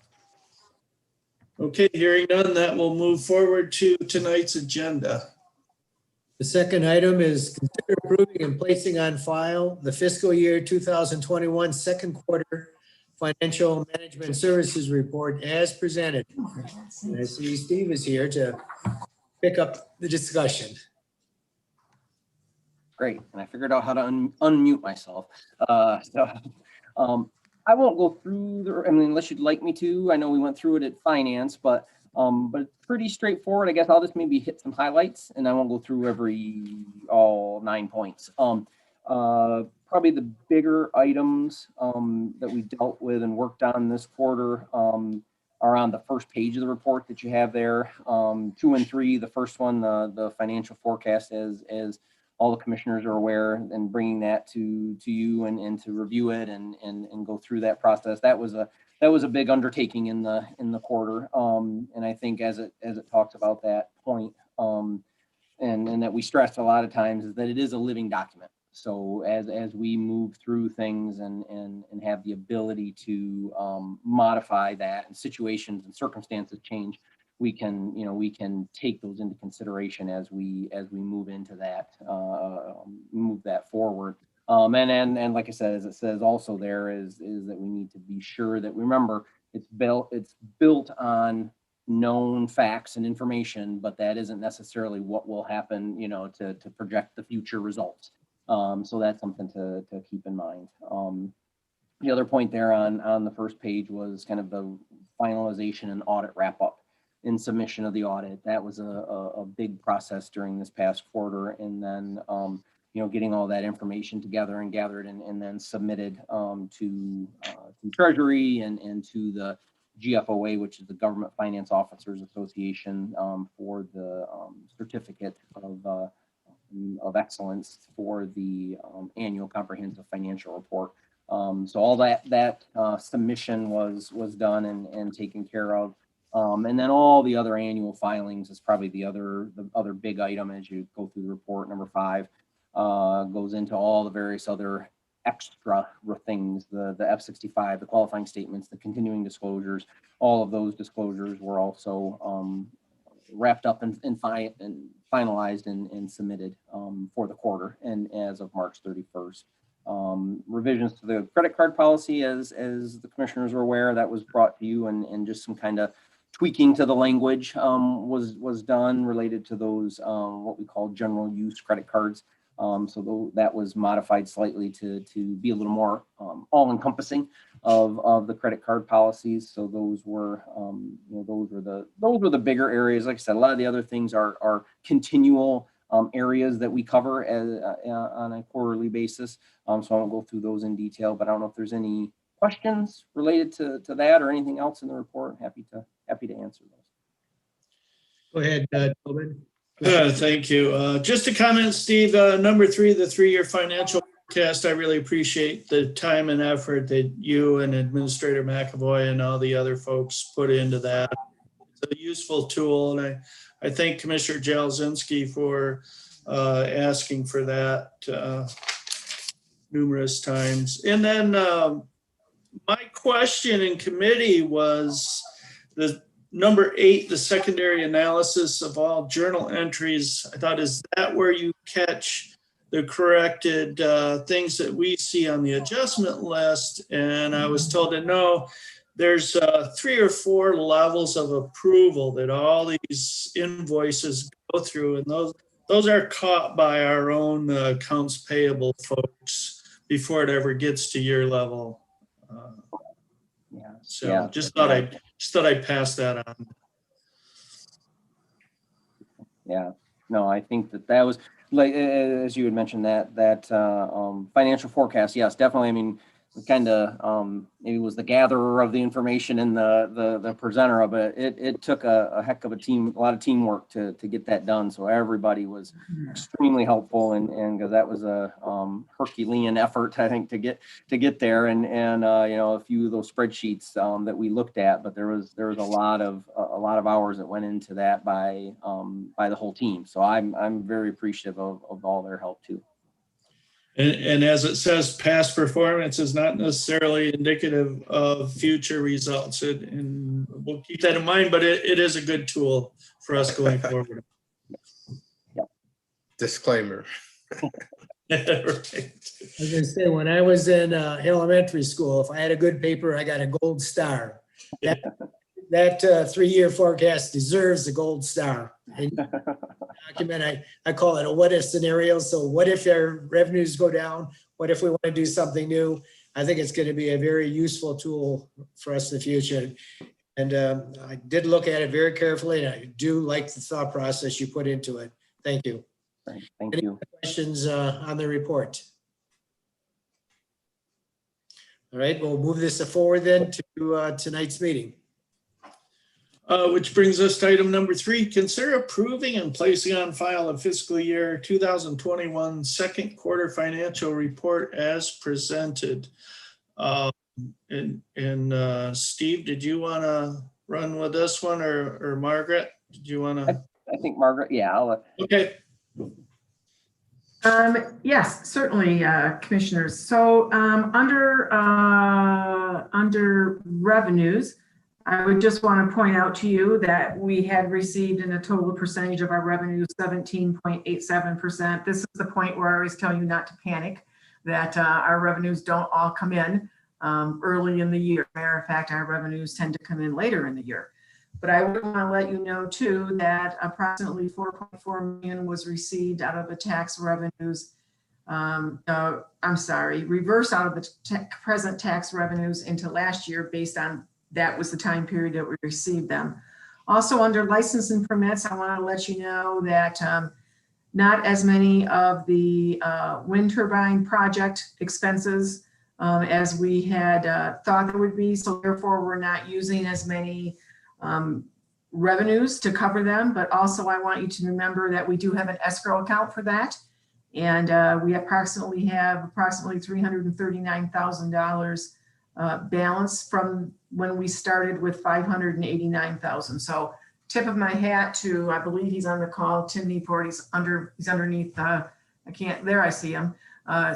Okay, hearing none, that will move forward to tonight's agenda. The second item is consider approving and placing on file the fiscal year 2021 second quarter financial management services report as presented. And I see Steve is here to pick up the discussion. Great, and I figured out how to unmute myself. I won't go through I mean, unless you'd like me to. I know we went through it at finance, but it's pretty straightforward. I guess I'll just maybe hit some highlights, and I won't go through all 9 points. Probably the bigger items that we dealt with and worked on this quarter are on the first page of the report that you have there. 2 and 3, the first one, the financial forecast, as all the commissioners are aware, and bringing that to you and to review it and go through that process. That was a big undertaking in the quarter. And I think as it talks about that point, and that we stressed a lot of times, is that it is a living document. So as we move through things and have the ability to modify that, and situations and circumstances change, we can take those into consideration as we move into that, move that forward. And like I said, as it says also there is that we need to be sure that, remember, it's built on known facts and information, but that isn't necessarily what will happen, to project the future results. So that's something to keep in mind. The other point there on the first page was kind of the finalization and audit wrap up in submission of the audit. That was a big process during this past quarter, and then getting all that information together and gathered and then submitted to Treasury and to the GFOA, which is the Government Finance Officers Association, for the certificate of excellence for the annual comprehensive financial report. So all that submission was done and taken care of. And then all the other annual filings is probably the other big item as you go through the report. Number 5 goes into all the various other extra things, the F-65, the qualifying statements, the continuing disclosures. All of those disclosures were also wrapped up and finalized and submitted for the quarter, and as of March 31st. Revisions to the credit card policy, as the commissioners were aware, that was brought to you, and just some kind of tweaking to the language was done related to those what we call general use credit cards. So that was modified slightly to be a little more all-encompassing of the credit card policies. So those were the bigger areas. Like I said, a lot of the other things are continual areas that we cover on a quarterly basis. So I won't go through those in detail, but I don't know if there's any questions related to that or anything else in the report. Happy to answer those. Go ahead, Tobin. Thank you. Just a comment, Steve, number 3, the 3-year financial forecast, I really appreciate the time and effort that you and Administrator McAvoy and all the other folks put into that. It's a useful tool, and I thank Commissioner Jalzinski for asking for that numerous times. And then my question in committee was the number 8, the secondary analysis of all journal entries. I thought, is that where you catch the corrected things that we see on the adjustment list? And I was told that no, there's 3 or 4 levels of approval that all these invoices go through, and those are caught by our own accounts payable folks before it ever gets to your level. So just thought I'd pass that on. Yeah, no, I think that was, like, as you had mentioned, that financial forecast. Yes, definitely. I mean, kind of maybe was the gatherer of the information and the presenter of it. It took a heck of a lot of teamwork to get that done. So everybody was extremely helpful, and because that was a Herculean effort, I think, to get there, and you know, a few of those spreadsheets that we looked at, but there was a lot of hours that went into that by the whole team. So I'm very appreciative of all their help too. And as it says, past performance is not necessarily indicative of future results. And we'll keep that in mind, but it is a good tool for us going forward. Yep. Disclaimer. Right. I was gonna say, when I was in elementary school, if I had a good paper, I got a gold star. That 3-year forecast deserves a gold star. And document, I call it a what if scenario. So what if our revenues go down? What if we want to do something new? I think it's going to be a very useful tool for us in the future. And I did look at it very carefully, and I do like the thought process you put into it. Thank you. Thank you. Questions on the report? All right, we'll move this forward then to tonight's meeting. Which brings us to item number 3, consider approving and placing on file a fiscal year 2021 second quarter financial report as presented. Steve, did you want to run with this one, or Margaret? Did you want to? I think Margaret, yeah. Okay. Yes, certainly, commissioners. So under revenues, I would just want to point out to you that we had received in a total percentage of our revenue 17.87%. This is the point where I always tell you not to panic, that our revenues don't all come in early in the year. Matter of fact, our revenues tend to come in later in the year. But I would want to let you know too that approximately $4.4 million was received out of the tax revenues. Reverse out of the present tax revenues into last year based on that was the time period that we received them. Also under license and permits, I want to let you know that not as many of the wind turbine project expenses as we had thought there would be. So therefore we're not using as many revenues to cover them. But also I want you to remember that we do have an escrow account for that. And we have approximately $339,000 balance from when we started with 589,000. So tip of my hat to, I believe he's on the call, Tim Newport. He's underneath, I see him.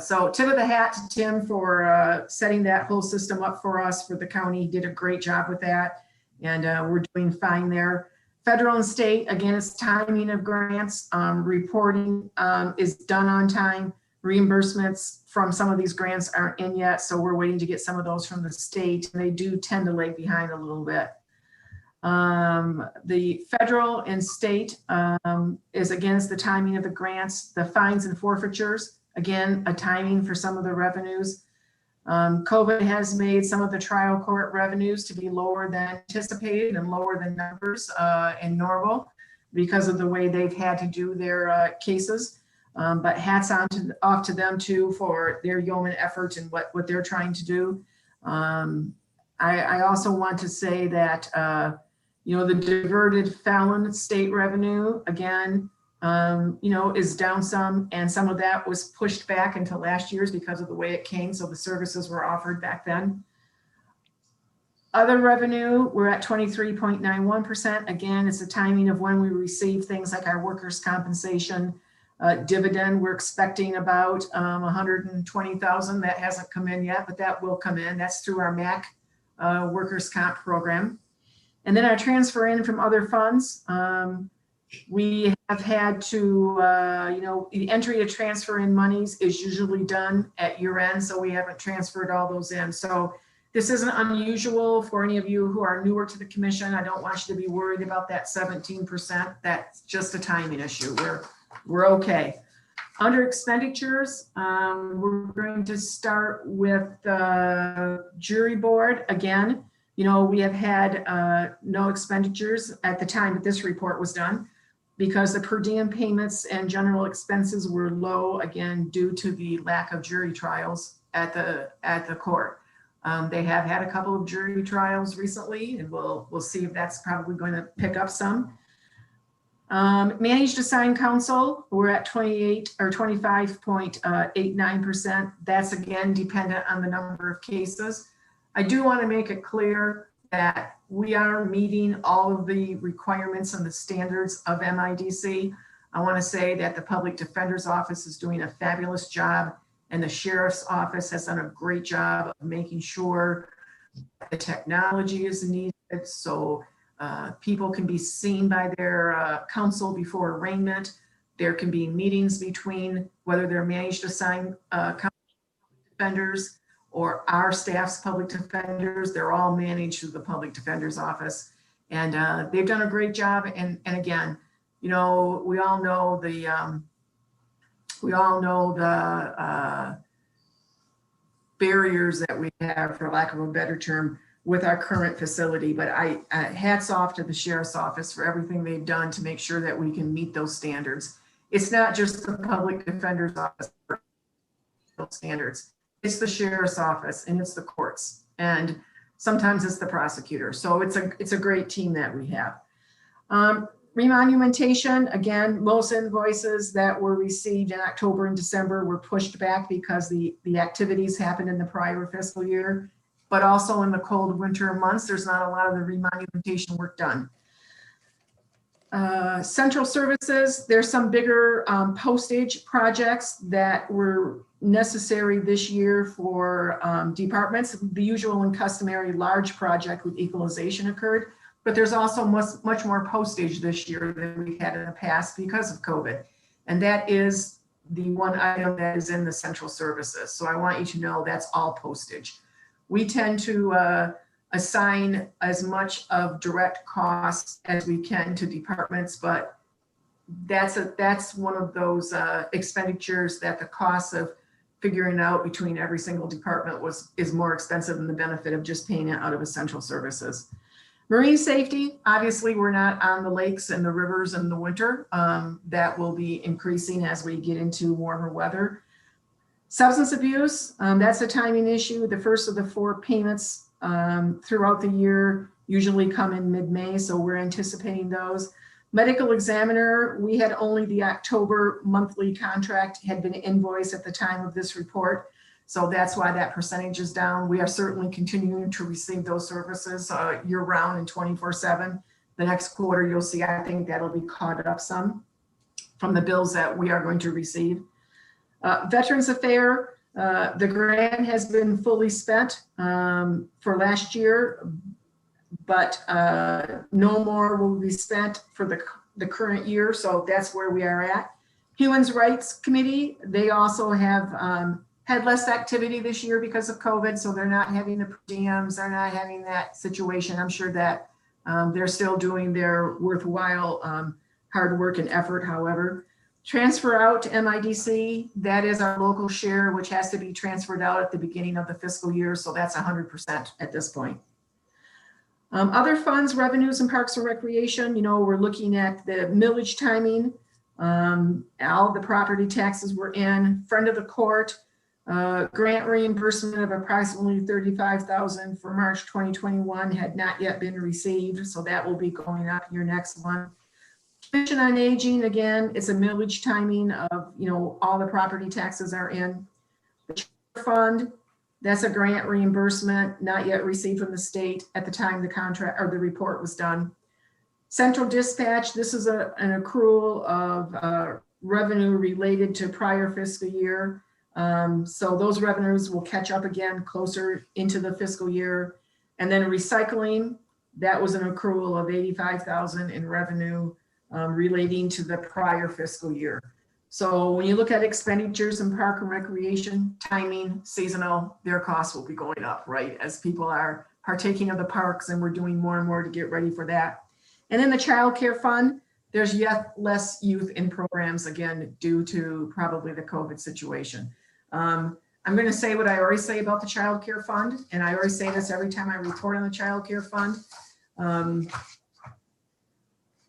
So tip of the hat to Tim for setting that whole system up for us for the county. He did a great job with that. And we're doing fine there. Federal and state, again, it's timing of grants. Reporting is done on time. Reimbursements from some of these grants aren't in yet, so we're waiting to get some of those from the state, and they do tend to lag behind a little bit. The federal and state is against the timing of the grants. The fines and forfeitures, again, a timing for some of the revenues. COVID has made some of the trial court revenues to be lower than anticipated and lower than numbers in normal because of the way they've had to do their cases. But hats off to them too for their yeoman effort and what they're trying to do. I also want to say that, the diverted felon state revenue, again, is down some, and some of that was pushed back into last year's because of the way it came. So the services were offered back then. Other revenue, we're at 23.91%. Again, it's the timing of when we receive things like our workers' compensation dividend. We're expecting about 120,000. That hasn't come in yet, but that will come in. That's through our MAC workers' comp program. And then our transfer in from other funds. We have had to, the entry to transfer in monies is usually done at year end, so we haven't transferred all those in. So this isn't unusual for any of you who are newer to the commission. I don't want you to be worried about that 17%. That's just a timing issue. We're okay. Under expenditures, we're going to start with the jury board. Again, we have had no expenditures at the time that this report was done because the per diem payments and general expenses were low, again, due to the lack of jury trials at the court. They have had a couple of jury trials recently, and we'll see if that's probably going to pick up some. Managed assigned counsel, we're at 28 or 25.89%. That's again dependent on the number of cases. I do want to make it clear that we are meeting all of the requirements and the standards of MIDC. I want to say that the Public Defender's Office is doing a fabulous job, and the Sheriff's Office has done a great job of making sure the technology is needed so people can be seen by their counsel before arraignment. There can be meetings between whether they're managed assigned defenders or our staff's public defenders. They're all managed through the Public Defender's Office. And they've done a great job. And again, we all know the barriers that we have, for lack of a better term, with our current facility. But I hats off to the Sheriff's Office for everything they've done to make sure that we can meet those standards. It's not just the Public Defender's Office standards. It's the Sheriff's Office, and it's the courts, and sometimes it's the prosecutor. So it's a great team that we have. Remonumentation, again, most invoices that were received in October and December were pushed back because the activities happened in the prior fiscal year, but also in the cold winter months, there's not a lot of the remonumentation work done. Central services, there's some bigger postage projects that were necessary this year for departments. The usual and customary large project with equalization occurred, but there's also much more postage this year than we've had in the past because of COVID. And that is the one item that is in the central services. So I want you to know that's all postage. We tend to assign as much of direct costs as we can to departments, but that's one of those expenditures that the cost of figuring out between every single department is more expensive than the benefit of just paying it out of essential services. Marine safety, obviously we're not on the lakes and the rivers in the winter. That will be increasing as we get into warmer weather. Substance abuse, that's a timing issue. The first of the 4 payments throughout the year usually come in mid-May, so we're anticipating those. Medical examiner, we had only the October monthly contract had been invoiced at the time of this report. So that's why that percentage is down. We are certainly continuing to receive those services year round and 24/7. The next quarter, you'll see, I think that'll be caught up some from the bills that we are going to receive. Veterans Affairs, the grant has been fully spent for last year, but no more will be spent for the current year. So that's where we are at. Human Rights Committee, they also have had less activity this year because of COVID. So they're not having the per diems, they're not having that situation. I'm sure that they're still doing their worthwhile hard work and effort, however. Transfer out to MIDC, that is our local share, which has to be transferred out at the beginning of the fiscal year. So that's 100% at this point. Other funds, revenues, and parks and recreation, we're looking at the millage timing. All the property taxes were in. Friend of the court, grant reimbursement of approximately $35,000 for March 2021 had not yet been received. So that will be going up your next one. Commission on Aging, again, it's a millage timing of, all the property taxes are in. The Charter Fund, that's a grant reimbursement, not yet received from the state at the time the contract or the report was done. Central Dispatch, this is an accrual of revenue related to prior fiscal year. So those revenues will catch up again closer into the fiscal year. And then recycling, that was an accrual of 85,000 in revenue relating to the prior fiscal year. So when you look at expenditures in park and recreation, timing, seasonal, their costs will be going up, right? As people are partaking of the parks and we're doing more and more to get ready for that. And in the child care fund, there's yet less youth in programs, again, due to probably the COVID situation. I'm going to say what I always say about the child care fund, and I always say this every time I report on the child care fund.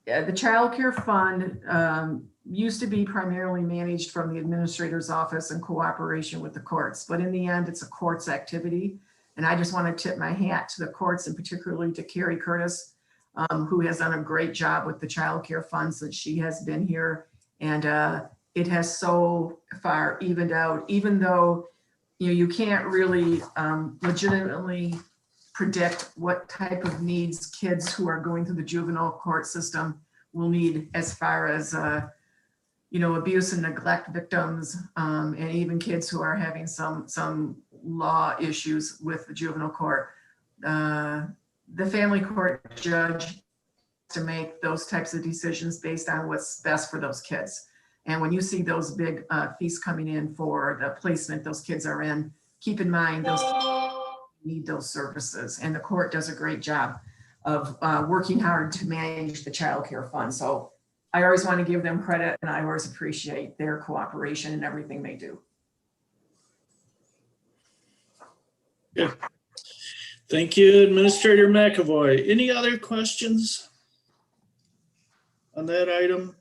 The child care fund used to be primarily managed from the administrator's office in cooperation with the courts, but in the end, it's a courts activity. And I just want to tip my hat to the courts, and particularly to Carrie Curtis, who has done a great job with the child care fund since she has been here. And it has so far evened out, even though you can't really legitimately predict what type of needs kids who are going through the juvenile court system will need, as far as abuse and neglect victims, and even kids who are having some law issues with the juvenile court. The family court judge to make those types of decisions based on what's best for those kids. And when you see those big fees coming in for the placement those kids are in, keep in mind those need those services. And the court does a great job of working hard to manage the child care fund. So I always want to give them credit, and I always appreciate their cooperation in everything they do. Yeah. Thank you, Administrator McAvoy. Any other questions on that item?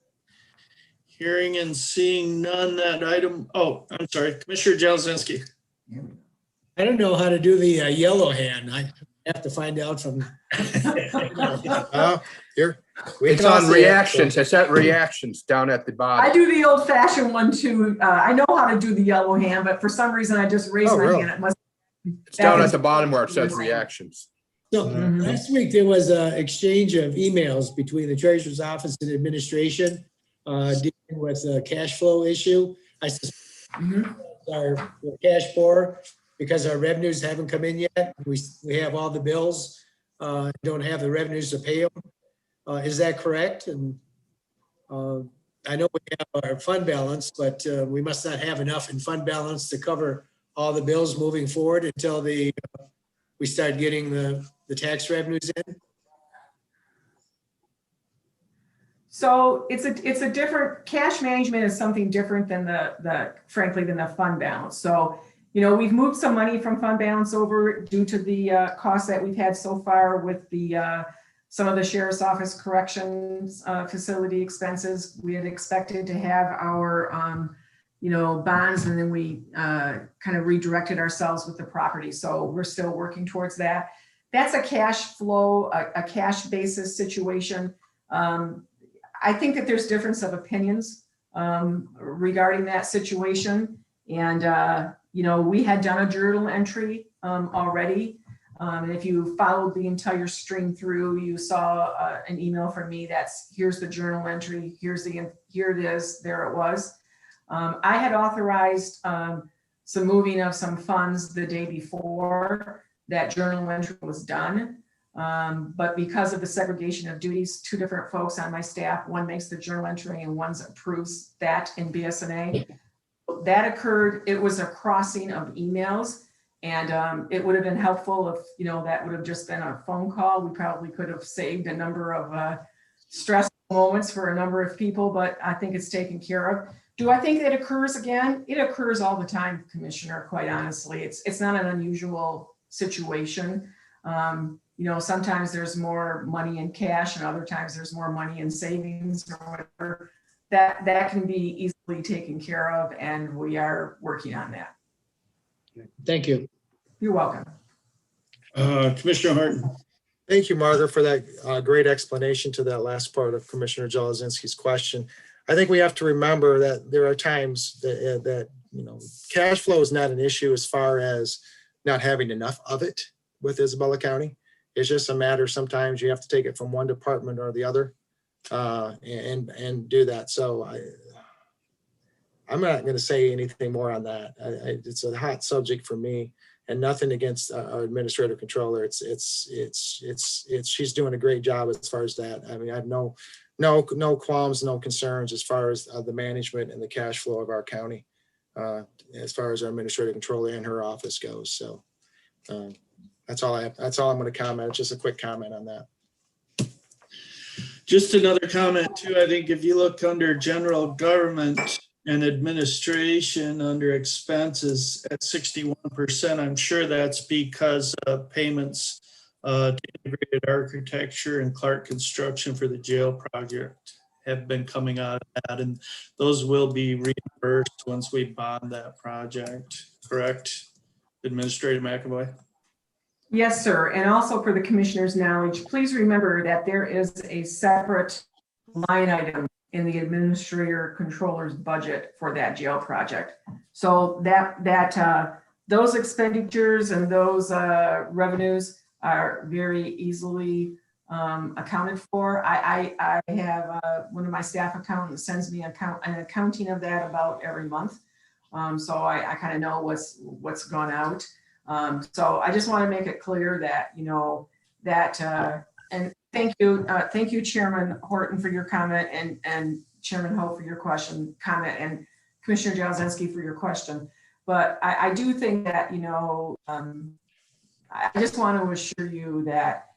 Hearing and seeing none, that item. Oh, I'm sorry, Commissioner Jazinski. I don't know how to do the yellow hand. I have to find out from. Here. It's on reactions. It's at reactions down at the I bottom. do the old fashioned one too. I know how to do the yellow hand, but for some reason I just raised my really? hand. It must. It's down at the bottom where it says reactions. So last week there was an exchange of emails between the treasurer's office and administration dealing with a cash flow issue. I suspect our cash poor because our revenues haven't come in yet. We have all the bills, don't have the revenues to pay them. Is that correct? And I know we have our fund balance, but we must not have enough in fund balance to cover all the bills moving forward until we start getting the tax revenues in. So it's a different, cash management is something different than frankly than the fund balance. So, we've moved some money from fund balance over due to the costs that we've had so far with the some of the sheriff's office corrections facility expenses. We had expected to have our bonds, and then we kind of redirected ourselves with the property. So we're still working towards that. That's a cash flow, a cash basis situation. I think that there's difference of opinions regarding that situation. And, we had done a journal entry already. And if you followed the entire string through, you saw an email from me here's the journal entry, here it is, there it was. I had authorized some moving of some funds the day before that journal entry was done. But because of the segregation of duties, two different folks on my staff, one makes the journal entry and one approves that in BSNA. That occurred, it was a crossing of emails, and it would have been helpful if, that would have just been a phone call. We probably could have saved a number of stressful moments for a number of people, but I think it's taken care of. Do I think it occurs again? It occurs all the time, Commissioner, quite honestly. It's not an unusual situation. Sometimes there's more money in cash and other times there's more money in savings or whatever. That can be easily taken care of, and we are working on that. Thank you. You're welcome. Commissioner Horton. Thank you, Margaret, for that great explanation to that last part of Commissioner Jelazinski's question. I think we have to remember that there are times that cash flow is not an issue as far as not having enough of it with Isabella County. It's just a matter, sometimes you have to take it from one department or the other and do that. So I'm not going to say anything more on that. It's a hot subject for me, and nothing against our administrative controller. She's doing a great job as far as that. I mean, I have no qualms, no concerns as far as the management and the cash flow of our county, as far as our administrative controller and her office goes. So that's all I have. That's all I'm going to comment. It's just a quick comment on that. Just another comment too. I think if you look under general government and administration under expenses at 61%, I'm sure that's because of payments to integrated architecture and Clark Construction for the jail project have been coming out of that, and those will be reimbursed once we bond that project, correct? Administrator McAvoy? Yes, sir. And also for the commissioner's knowledge, please remember that there is a separate line item in the administrator controller's budget for that jail project. So those expenditures and those revenues are very easily accounted for. I have one of my staff accountants sends me an accounting of that about every month. So I kind of know what's gone out. So I just want to make it clear that, and thank you, Chairman Horton, for your comment, and Chairman Ho for your comment, and Commissioner Jelazinski for your question. But I do think that, I just want to assure you that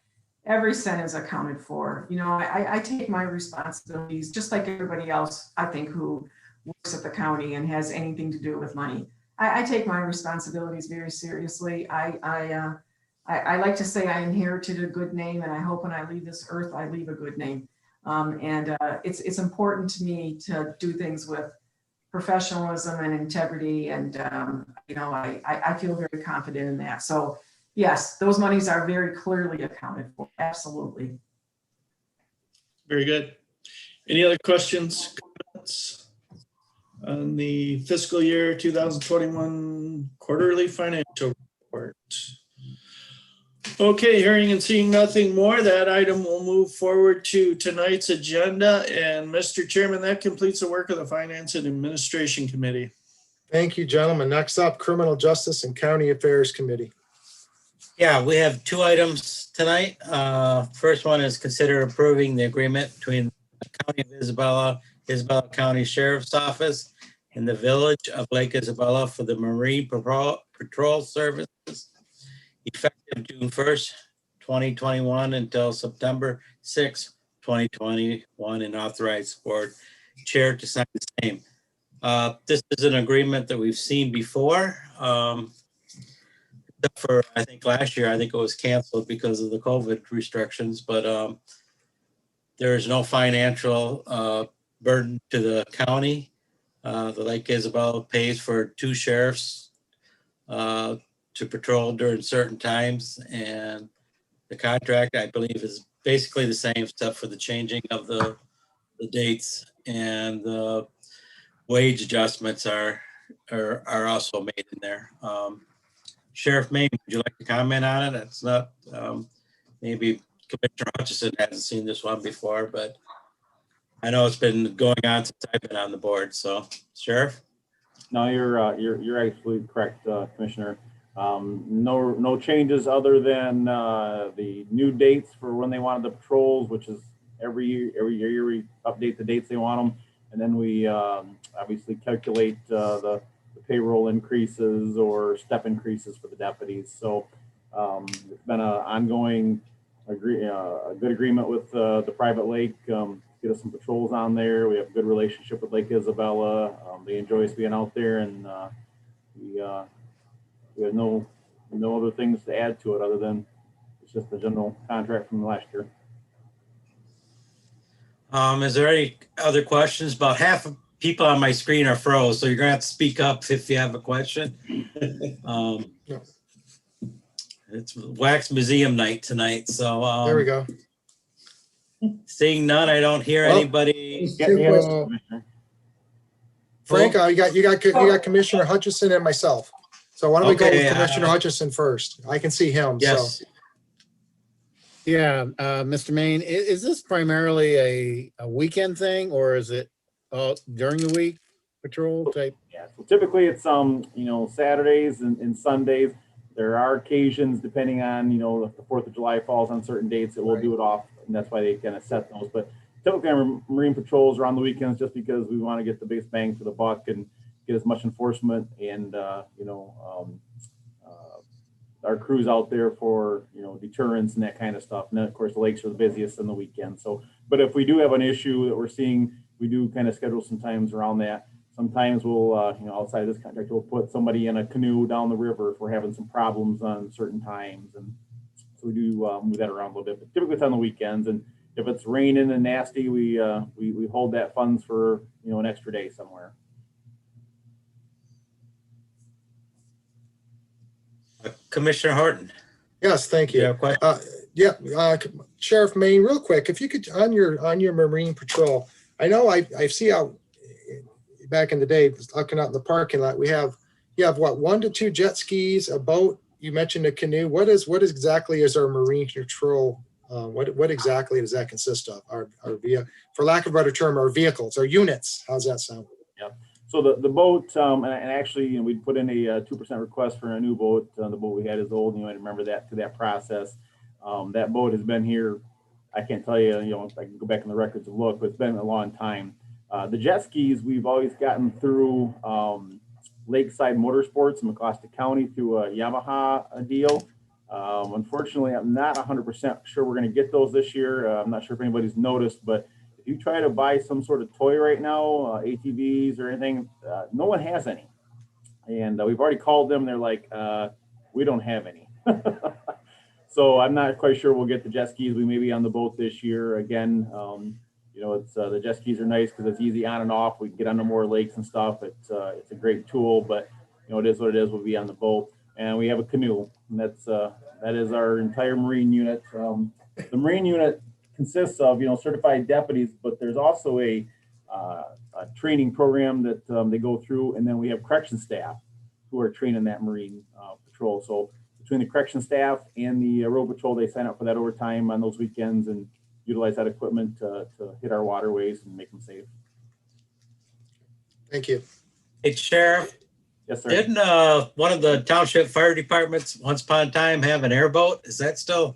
every cent is accounted for. I take my responsibilities just like everybody else, I think, who works at the county and has anything to do with money. I take my responsibilities very seriously. I like to say I inherited a good name, and I hope when I leave this earth, I leave a good name. It's important to me to do things with professionalism and integrity, and I feel very confident in that. So yes, those monies are very clearly accounted for. Absolutely. Very good. Any other questions, comments on the fiscal year 2021 quarterly financial report? Okay, hearing and seeing nothing more, that item will move forward to tonight's agenda. And Mr. Chairman, that completes the work of the Finance and Administration Committee. Thank you, gentlemen. Next up, Criminal Justice and County Affairs Committee. Yeah, we have two items tonight. First one is consider approving the agreement between the County of Isabella County Sheriff's Office and the Village of Lake Isabella for the Marine Patrol Services effective June 1st, 2021 until September 6th, 2021, and authorize board chair to sign the same. This is an agreement that we've seen before. Except for, I think last year, I think it was canceled because of the COVID restrictions, but there is no financial burden to the county. The Lake Isabella pays for 2 sheriffs to patrol during certain times, and the contract, I believe, is basically the same, except for the changing of the dates, and the wage adjustments are also made in there. Sheriff Mayne, would you like to comment on it? It's not, maybe Commissioner Hutchison hasn't seen this one before, but I know it's been going on since I've been on the board. So, Sheriff? No, you're absolutely correct, Commissioner. No changes other than the new dates for when they wanted the patrols, which is every year we update the dates they want them, and then we obviously calculate the payroll increases or step increases for the deputies. So it's been an ongoing a good agreement with the private lake. Get us some patrols on there. We have a good relationship with Lake Isabella. They enjoy us being out there, and we have no other things to add to it other than it's just the general contract from last year. Is there any other questions? About half of people on my screen are froze, so you're gonna have to speak up if you have a question. It's Wax Museum night tonight, so. There we go. Seeing none, I don't hear Well, anybody. Well, Frank, you got Commissioner Hutchison and myself. So why don't we go with Okay, Commissioner Hutchison first? I can see him, so. Yes, Yeah, Mr. Maine, is this primarily a weekend thing or is it during the week patrol type? Yeah, so typically it's Saturdays and Sundays. There are occasions, depending on, if the 4th of July falls on certain dates, that we'll do it off, and that's why they kind of set those. But typically our Marine patrols are on the weekends just because we want to get the biggest bang for the buck and get as much enforcement and, our crews out there for, deterrence and that kind of stuff. And then of course the lakes are the busiest on the weekend. So, but if we do have an issue that we're seeing, we do kind of schedule some times around that. Sometimes we'll, outside this contract, we'll put somebody in a canoe down the river if we're having some problems on certain times. And so we do move that around a little bit, but typically it's on the weekends. And if it's raining and nasty, we hold that funds for, an extra day somewhere. Commissioner Horton. Yes, thank You you. have a question? Sheriff Maine, real quick, if you could, on your Marine patrol, I know I see out back in the day, looking out in the parking lot, you have what, 1 to 2 jet skis, a boat, you mentioned a canoe. What exactly is our Marine patrol? What exactly does that consist of? Our for lack of a better term, our vehicles, our units. How's that sound? Yeah. So the boat, and actually, we put in a 2% request for a new boat. The boat we had is old, and I remember that through that process. That boat has been here. I can't tell you, if I can go back in the records and look, but it's been a long time. The jet skis, we've always gotten through Lakeside Motorsports in McCloskey County through a Yamaha deal. Unfortunately, I'm not 100% sure we're going to get those this year. I'm not sure if anybody's noticed, but if you try to buy some sort of toy right now, ATVs or anything, no one has any. And we've already called them. They're like, we don't have any. So I'm not quite sure we'll get the jet skis. We may be on the boat this year again. It's the jet skis are nice because it's easy on and off. We can get onto more lakes and stuff. It's a great tool, but it is what it is. We'll be on the boat, and we have a canoe, and that is our entire Marine unit. The Marine unit consists of certified deputies, but there's also a training program that they go through, and then we have correction staff who are training that Marine patrol. So between the correction staff and the road patrol, they sign up for that overtime on those weekends and utilize that equipment to hit our waterways and make them safe. Thank you. Hey, Sheriff. Yes, sir. Didn't one of the township fire departments once upon a time have an airboat? Is that still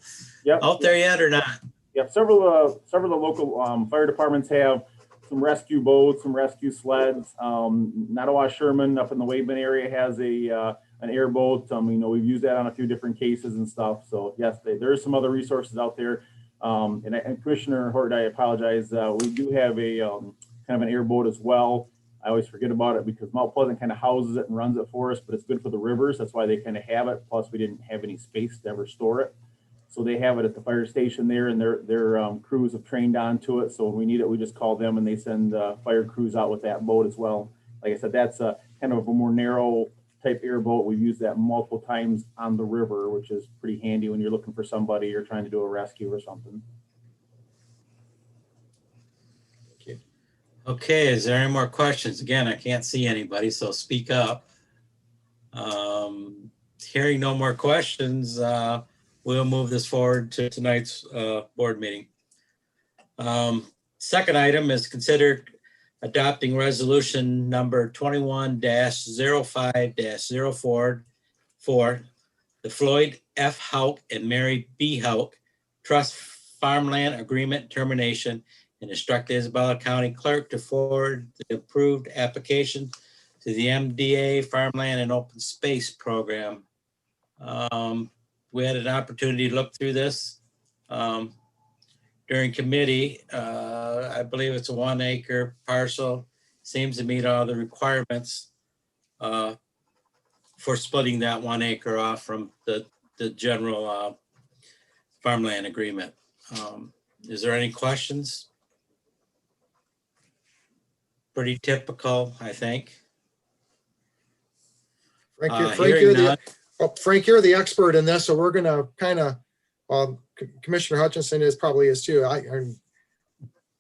out there yet or not? Yep. Several of the local fire departments have some rescue boats, some rescue sleds. Nottawa Sherman up in the Wayman area has an airboat. We've used that on a few different cases and stuff. So yes, there is some other resources out there. And Commissioner Horton, I apologize. We do have a kind of an airboat as well. I always forget about it because Mount Pleasant kind of houses it and runs it for us, but it's good for the rivers. That's why they kind of have it. Plus, we didn't have any space to ever store it. So they have it at the fire station there, and their crews have trained onto it. So when we need it, we just call them, and they send fire crews out with that boat as well. Like I said, that's a kind of a more narrow type airboat. We've used that multiple times on the river, which is pretty handy when you're looking for somebody or trying to do a rescue or something. Okay, is there any more questions? Again, I can't see anybody, so speak up. Hearing no more questions, we'll move this forward to tonight's board meeting. Second item is consider adopting resolution number 21-05-04 for the Floyd F. Hauk and Mary B. Hauk Trust Farmland Agreement termination, and instruct the Isabella County Clerk to forward the approved application to the MDA Farmland and Open Space Program. We had an opportunity to look through this during committee. I believe it's a 1 acre parcel, seems to meet all the requirements for splitting that 1 acre off from the general farmland agreement. Is there any questions? Pretty typical, I think. Frank, Hearing none. Well, Frank, you're the expert in this, so we're going to kind of, Commissioner Hutchinson is probably is too.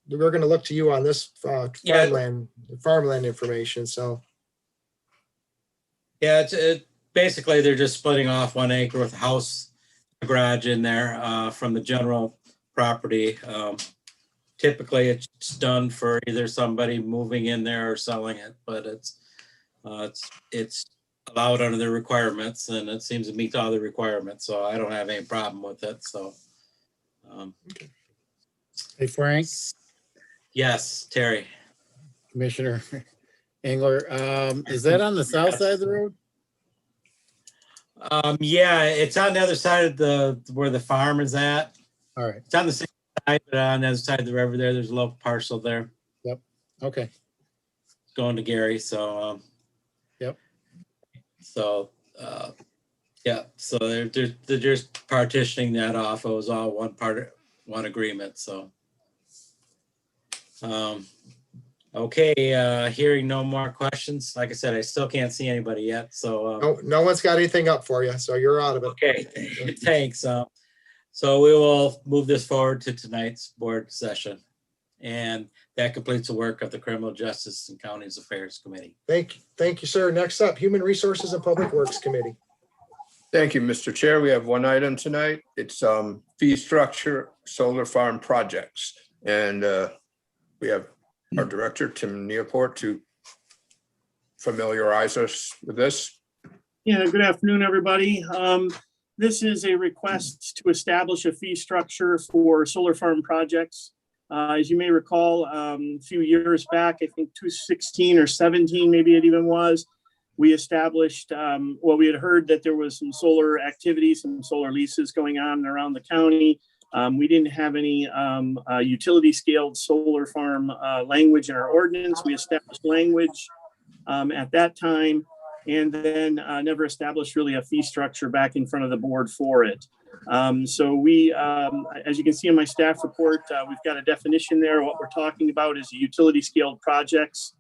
We're going to look to you on this Yeah. farmland information. So. Yeah, basically they're just splitting off 1 acre with a house, a garage in there from the general property. Typically it's done for either somebody moving in there or selling it, but it's allowed under the requirements, and it seems to meet all the requirements, so I don't have any problem with it, so. Hey, Frank, Yes, Terry. Commissioner Engler, is that on the south side of the road? Yeah, it's on the other side of where the farm is at. All right, It's on the same side, but on the other side of the river there, there's a little parcel there okay. going to Gary, so. Yep. So, yeah, so they're just partitioning that off. It was all one agreement, so. Okay, hearing no more questions. Like I said, I still can't see anybody yet, so. No one's got anything up for you, so you're out of it. Okay, thanks. So we will move this forward to tonight's board session. And that completes the work of the Criminal Justice and Counties Affairs Committee. Thank you, sir. Next up, Human Resources and Public Works Committee. Thank you, Mr. Chair. We have one item tonight. It's fee structure solar farm projects. And we have our director, Tim Neoport, to familiarize us with this. Yeah, good afternoon, everybody. This is a request to establish a fee structure for solar farm projects. As you may recall, a few years back, I think 2016 or 17, maybe it even was, we established, we had heard that there was some solar activity, some solar leases going on around the county. We didn't have any utility scaled solar farm language in our ordinance. We established language at that time, and then never established really a fee structure back in front of the board for it. So we, as you can see in my staff report, we've got a definition there. What we're talking about is utility scaled projects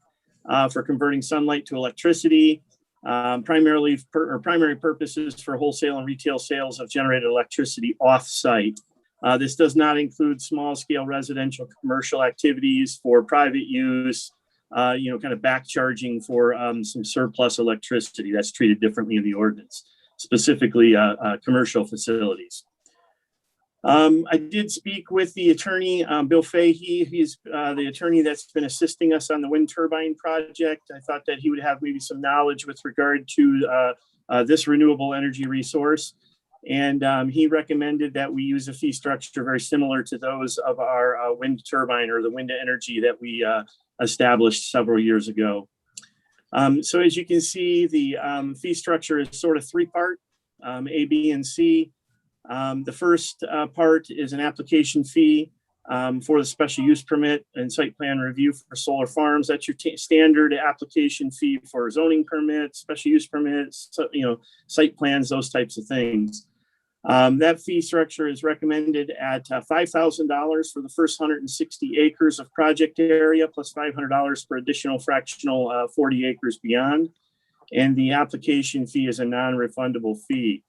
for converting sunlight to electricity, primary purposes for wholesale and retail sales of generated electricity off-site. This does not include small scale residential commercial activities for private use, kind of back charging for some surplus electricity that's treated differently in the ordinance, specifically commercial facilities. I did speak with the attorney, Bill Fahey. He's the attorney that's been assisting us on the wind turbine project. I thought that he would have maybe some knowledge with regard to this renewable energy resource. And he recommended that we use a fee structure very similar to those of our wind turbine or the wind energy that we established several years ago. So as you can see, the fee structure is sort of three-part, A, B, and C. The first part is an application fee for the special use permit and site plan review for solar farms. That's your standard application fee for zoning permits, special use permits, site plans, those types of things. That fee structure is recommended at $5,000 for the first 160 acres of project area, plus $500 for additional fractional 40 acres beyond. And the application fee is a non-refundable fee.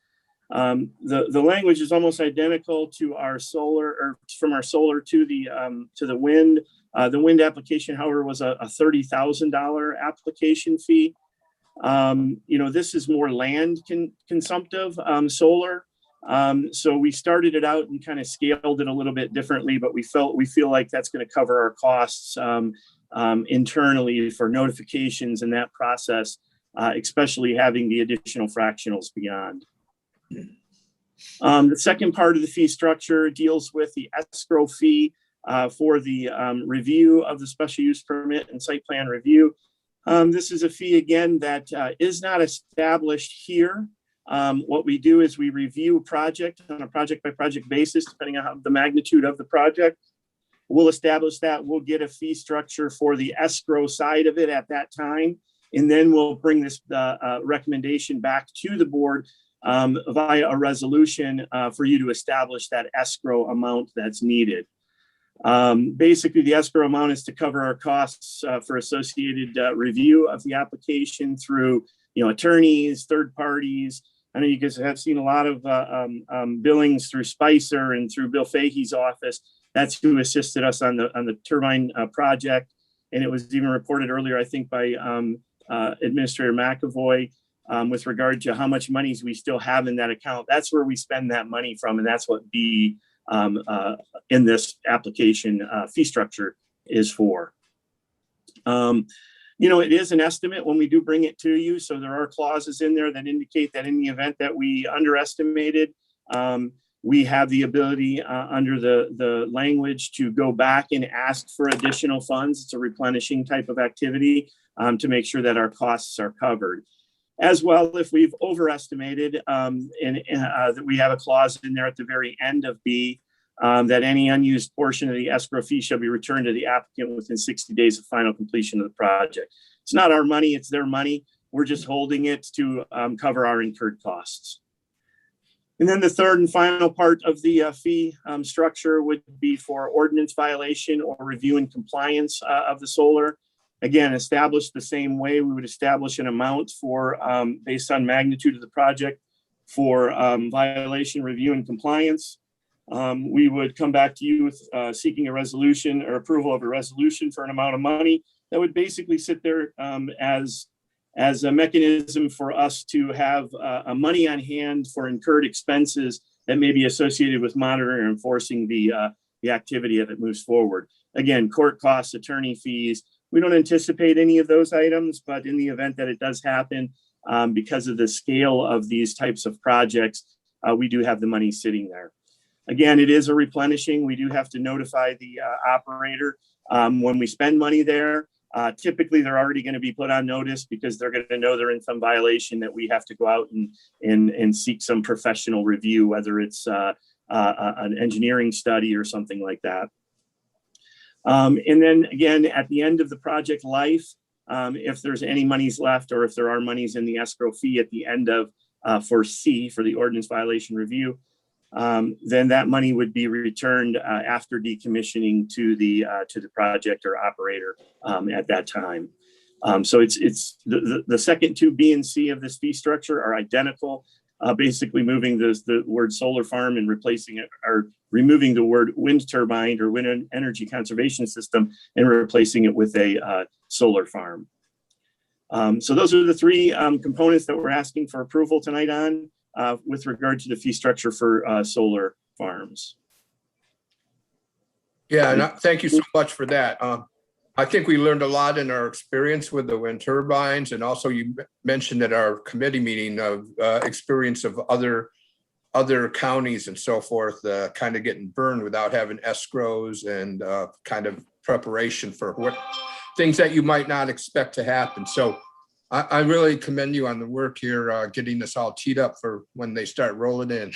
The language is almost identical to our solar, or from our solar to the wind. The wind application, however, was a $30,000 application fee. This is more land consumptive solar. So we started it out and kind of scaled it a little bit differently, but we feel like that's going to cover our costs internally for notifications in that process, especially having the additional fractionals beyond. The second part of the fee structure deals with the escrow fee for the review of the special use permit and site plan review. This is a fee, again, that is not established here. What we do is we review a project on a project by project basis, depending on the magnitude of the project. We'll establish that. We'll get a fee structure for the escrow side of it at that time. And then we'll bring this recommendation back to the board via a resolution for you to establish that escrow amount that's needed. Basically, the escrow amount is to cover our costs for associated review of the application through attorneys, third parties, I know you guys have seen a lot of billings through Spicer and through Bill Fahey's office. That's who assisted us on the turbine project. And it was even reported earlier, I think, by Administrator McAvoy with regard to how much monies we still have in that account. That's where we spend that money from. And that's what B in this application fee structure is for. You know, it is an estimate when we do bring it to you. So there are clauses in there that indicate that in the event that we underestimated, we have the ability under the language to go back and ask for additional funds. It's a replenishing type of activity to make sure that our costs are covered. As well, if we've overestimated, that we have a clause in there at the very end of B, that any unused portion of the escrow fee shall be returned to the applicant within 60 days of final completion of the project. It's not our money, it's their money. We're just holding it to cover our incurred costs. And then the third and final part of the fee structure would be for ordinance violation or review and compliance of the solar. Again, established the same way. We would establish an amount for based on magnitude of the project for violation, review, and compliance. We would come back to you with seeking a resolution or approval of a resolution for an amount of money that would basically sit there as a mechanism for us to have a money on hand for incurred expenses that may be associated with monitoring and enforcing the activity as it moves forward. Again, court costs, attorney fees. We don't anticipate any of those items, but in the event that it does happen, because of the scale of these types of projects, we do have the money sitting there. Again, it is a replenishing. We do have to notify the operator when we spend money there. Typically, they're already going to be put on notice because they're going to know they're in some violation that we have to go out and seek some professional review, whether it's an engineering study or something like that. And then again, at the end of the project life, if there's any monies left or if there are monies in the escrow fee at the end of for C, for the ordinance violation review, then that money would be returned after decommissioning to the project or operator at that time. So it's the second two B and C of this fee structure are identical, basically moving the word solar farm and replacing it, or removing the word wind turbine or wind energy conservation system and replacing it with a solar farm. So those are the three components that we're asking for approval tonight on. With regard to the fee structure for solar farms. Yeah, and thank you so much for that. I think we learned a lot in our experience with the wind turbines, and also you mentioned at our committee meeting of experience of other counties and so forth, kind of getting burned without having escrows and kind of preparation for what things that you might not expect to happen. So I really commend you on the work here, getting us all teed up for when they start rolling in.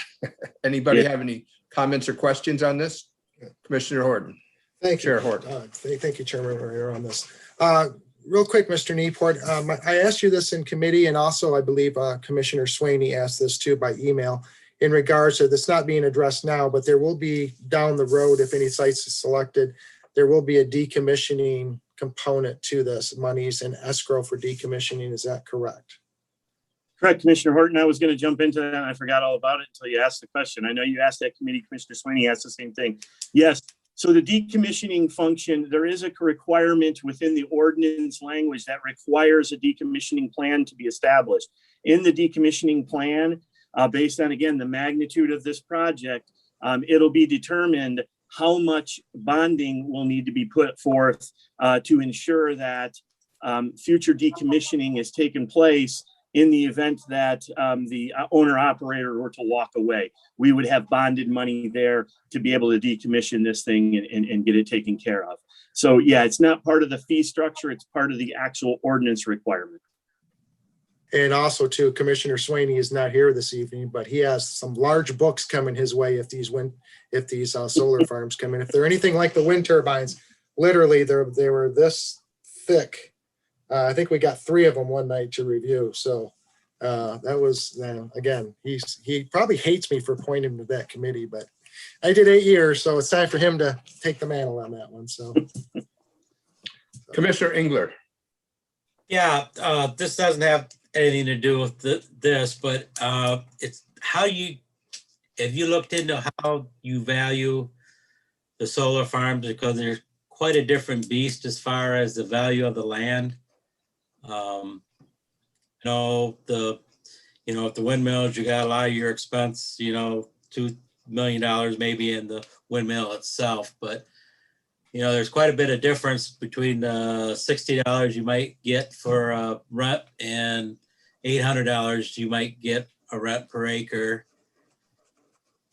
Anybody have any comments or questions on this? Commissioner Horton. Thank you. Chair Horton. Thank you, Chairman, we're on this. Real quick, Mr. Newport, I asked you this in committee, and also I believe Commissioner Swaney asked this too by email in regards to this not being addressed now, but there will be down the road, if any sites is selected, there will be a decommissioning component to this, monies and escrow for decommissioning. Is that correct? Correct, Commissioner Horton. I was going to jump into that and I forgot all about it until you asked the question. I know you asked that committee, Commissioner Swaney asked the same thing. Yes, so the decommissioning function, there is a requirement within the ordinance language that requires a decommissioning plan to be established. In the decommissioning plan, based on, again, the magnitude of this project, it'll be determined how much bonding will need to be put forth to ensure that future decommissioning has taken place in the event that the owner operator were to walk away. We would have bonded money there to be able to decommission this thing and get it taken care of. So yeah, it's not part of the fee structure, it's part of the actual ordinance requirement. And also too, Commissioner Swaney is not here this evening, but he has some large books coming his way if these solar farms come in. If they're anything like the wind turbines, literally they were this thick. I think we got 3 of them one night to review. So that was, again, he probably hates me for pointing to that committee, but I did 8 years, so it's time for him to take the mantle on that one. So, Commissioner Engler. Yeah, this doesn't have anything to do with this, but it's how have you looked into how you value the solar farms, because they're quite a different beast as far as the value of the land. If the windmills, you got a lot of your expense, $2 million maybe in the windmill itself, but there's quite a bit of difference between the $60 you might get for a rent and $800 you might get a rent per acre.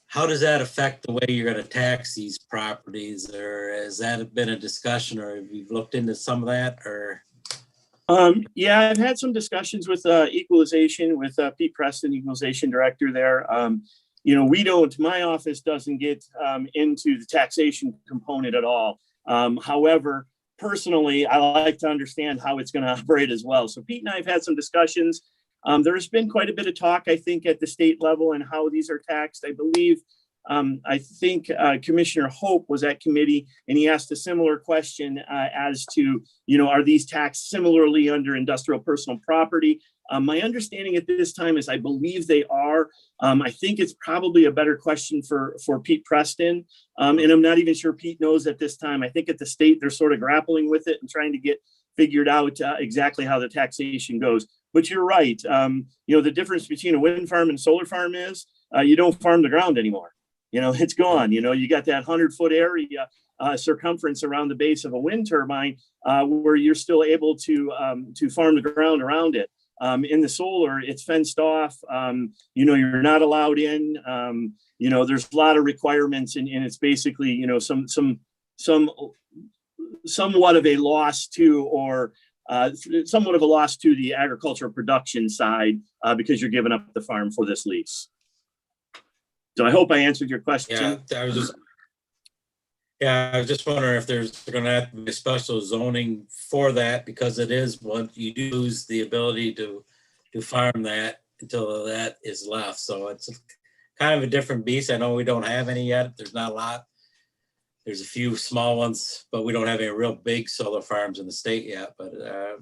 How does that affect the way you're going to tax these properties, or has that been a discussion, or have you looked into some of that, or? Yeah, I've had some discussions with equalization with Pete Preston, equalization director there. My office doesn't get into the taxation component at all. However, personally, I like to understand how it's going to operate as well. So Pete and I have had some discussions. There's been quite a bit of talk, I think, at the state level and how these are taxed. I think Commissioner Hope was at committee and he asked a similar question as to, are these taxed similarly under industrial personal property? My understanding at this time is I believe they are. I think it's probably a better question for Pete Preston. And I'm not even sure Pete knows at this time. I think at the state, they're sort of grappling with it and trying to get figured out exactly how the taxation goes. But you're right. The difference between a wind farm and solar farm is you don't farm the ground anymore. It's gone. You got that 100-foot area circumference around the base of a wind turbine where you're still able to farm the ground around it. In the solar, it's fenced off. You're not allowed in. There's a lot of requirements, and it's basically somewhat of a loss to the agricultural production side because you're giving up the farm for this lease. So I hope I answered your question. Yeah, I was just wondering if there's going to have to be a special zoning for that, because it is what you do lose the ability to farm that until that is left. So it's kind of a different beast. I know we don't have any yet. There's not a lot. There's a few small ones, but we don't have any real big solar farms in the state yet, but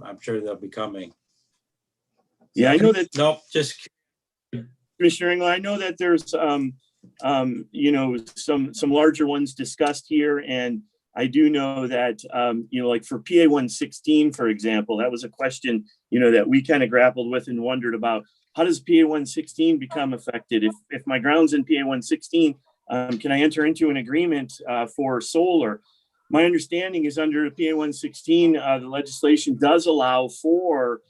I'm sure they'll be coming. Yeah, I know that. Nope, just Commissioner Engel, I know that there's some larger ones discussed here, and I do know that like for PA 116, for example, that was a question that we kind of grappled with and wondered about. How does PA 116 become affected? If my ground's in PA 116, can I enter into an agreement for solar? My understanding is under PA 116, the legislation does allow for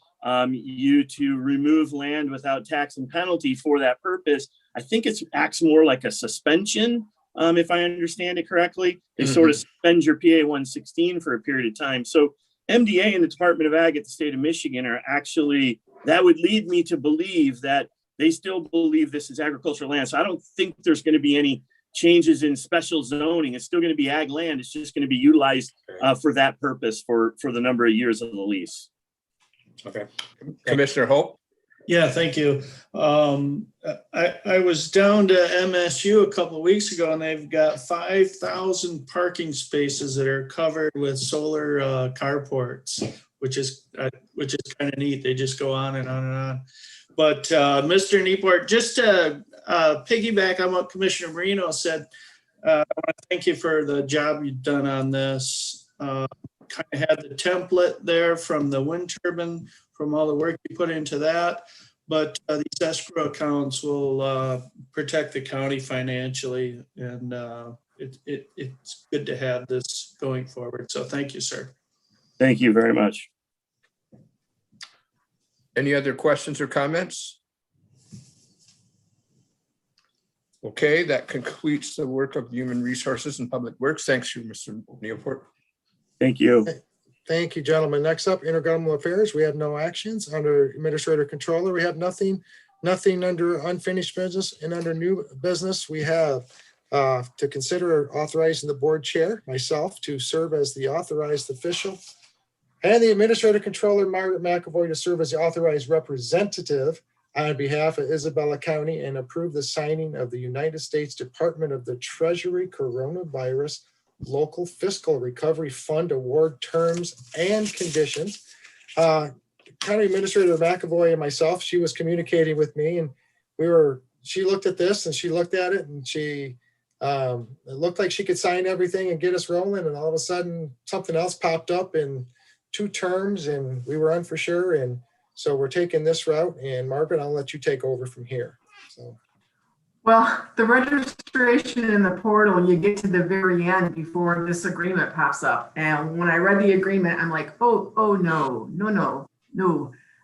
you to remove land without tax and penalty for that purpose. I think it acts more like a suspension, if I understand it correctly. They sort of suspend your PA 116 for a period of time. So MDA and the Department of Ag at the state of Michigan are actually, that would lead me to believe that they still believe this is agricultural land. So I don't think there's going to be any changes in special zoning. It's still going to be ag land. It's just going to be utilized for that purpose for the number of years of the lease. Okay. Commissioner Hope? Yeah, thank you. I was down to MSU a couple of weeks ago, and they've got 5,000 parking spaces that are covered with solar carports, which is kind of neat. They just go on and on and on. But Mr. Nieport, just to piggyback on what Commissioner Marino said, I want to thank you for the job you've done on this. Kind of had the template there from the wind turbine, from all the work you put into that. But these escrow accounts will protect the county financially, and it's good to have this going forward. So thank you, sir. Thank you very much. Any other questions or comments? Okay, that concludes the work of Human Resources and Public Works. Thanks you, Mr. Nieport. Thank you. Thank you, gentlemen. Next up, Intergovernmental Affairs. We have no actions. Under Administrator Controller, we have nothing under unfinished business, and under new business, we have to consider authorizing the board chair, myself, to serve as the authorized official, and the Administrator Controller, Margaret McAvoy, to serve as the authorized representative on behalf of Isabella County, and approve the signing of the United States Department of the Treasury Coronavirus Local Fiscal Recovery Fund award terms and conditions. County Administrator McAvoy and myself, she was communicating with me, and she looked at this and she looked at it, and it looked like she could sign everything and get us rolling. And all of a sudden something else popped up in 2 terms and we were for sure. And so we're taking this route, and Margaret, I'll let you take over from here. So. Well, the registration in the portal, you get to the very end before this agreement pops up. And when I read the agreement, I'm like, oh, no,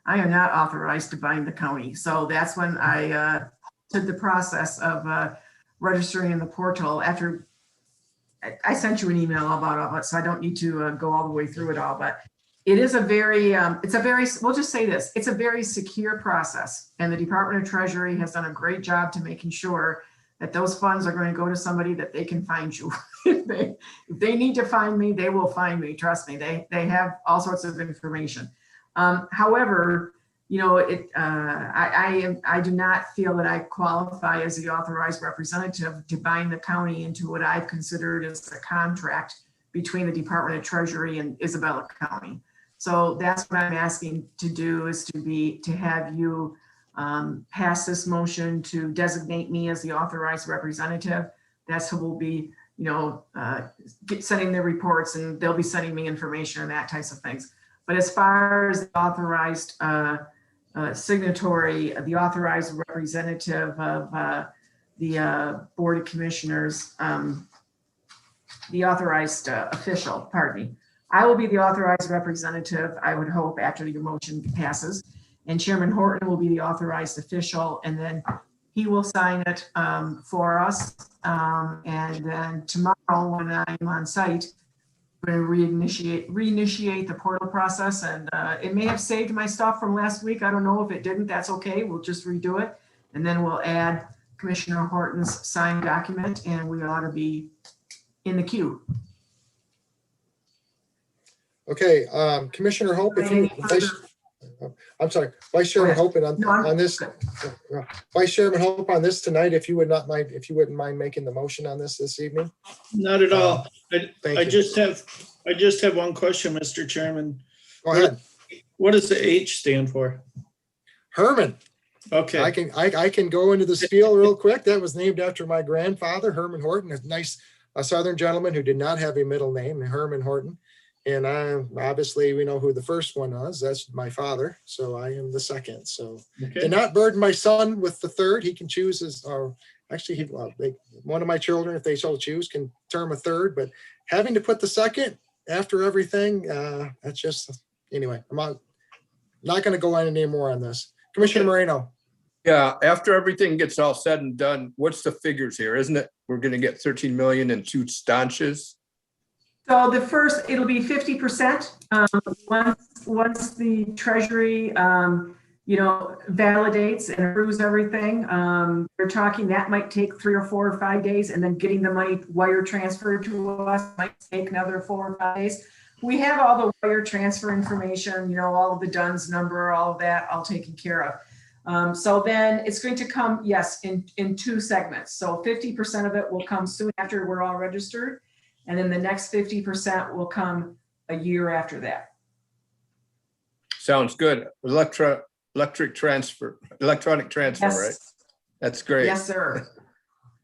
I am not authorized to bind the county. So that's when I did the process of registering in the portal. After I sent you an email about all of it, so I don't need to go all the way through it all, but it is a very, we'll just say this, it's a very secure process. And the Department of Treasury has done a great job to making sure that those funds are going to go to somebody that they can find you. If they need to find me, they will find me. Trust me, they have all sorts of information. However, I do not feel that I qualify as the authorized representative to bind the county into what I've considered as a contract between the Department of Treasury and Isabella County. So that's what I'm asking to do, is to have you pass this motion to designate me as the authorized representative. That's who will be, sending the reports, and they'll be sending me information and that types of things. But as far as the authorized signatory, the authorized representative of the Board of Commissioners, the authorized official, pardon me. I will be the authorized representative, I would hope, after your motion passes. And Chairman Horton will be the authorized official, and then he will sign it for us. And then tomorrow, when I'm on site, we're going to reinitiate the portal process. And it may have saved my stuff from last week. I don't know. If it didn't, that's okay. We'll just redo it. And then we'll add Commissioner Horton's signed document, and we ought to be in the queue. Okay, Commissioner Hope, if you, I'm sorry, Vice Chairman Hope, and on this, Vice Chairman Hope, on this tonight, if you wouldn't mind making the motion on this evening. Not at all. I you. just have one question, Mr. Chairman. Go ahead. What does the H stand for? Herman. Okay. I can go into the spiel real quick. That was named after my grandfather, Herman Horton, a Southern gentleman who did not have a middle name, Herman Horton. And obviously we know who the first one was. That's my father. So I am the second. So did not burden my son with the third. He can choose his, or actually one of my children, if they so choose, can term a third, but having to put the second after everything, that's just, anyway, I'm not going to go on any more on this. Commissioner Moreno. Yeah, after everything gets all said and done, what's the figures here? Isn't it, we're going to get 13 million in 2 stanches? So the first, it'll be 50%. Once the Treasury, validates and approves everything, we're talking that might take 3 or 4 or 5 days, and then getting the money wire transferred to us might take another 4 or 5 days. We have all the wire transfer information, all of the DUNS number, all of that, all taken care of. So then it's going to come, yes, in 2 segments. So 50% of it will come soon after we're all registered. And then the next 50% will come a year after that. Sounds good. Electronic transfer, yes. Right? That's great. Yes, sir.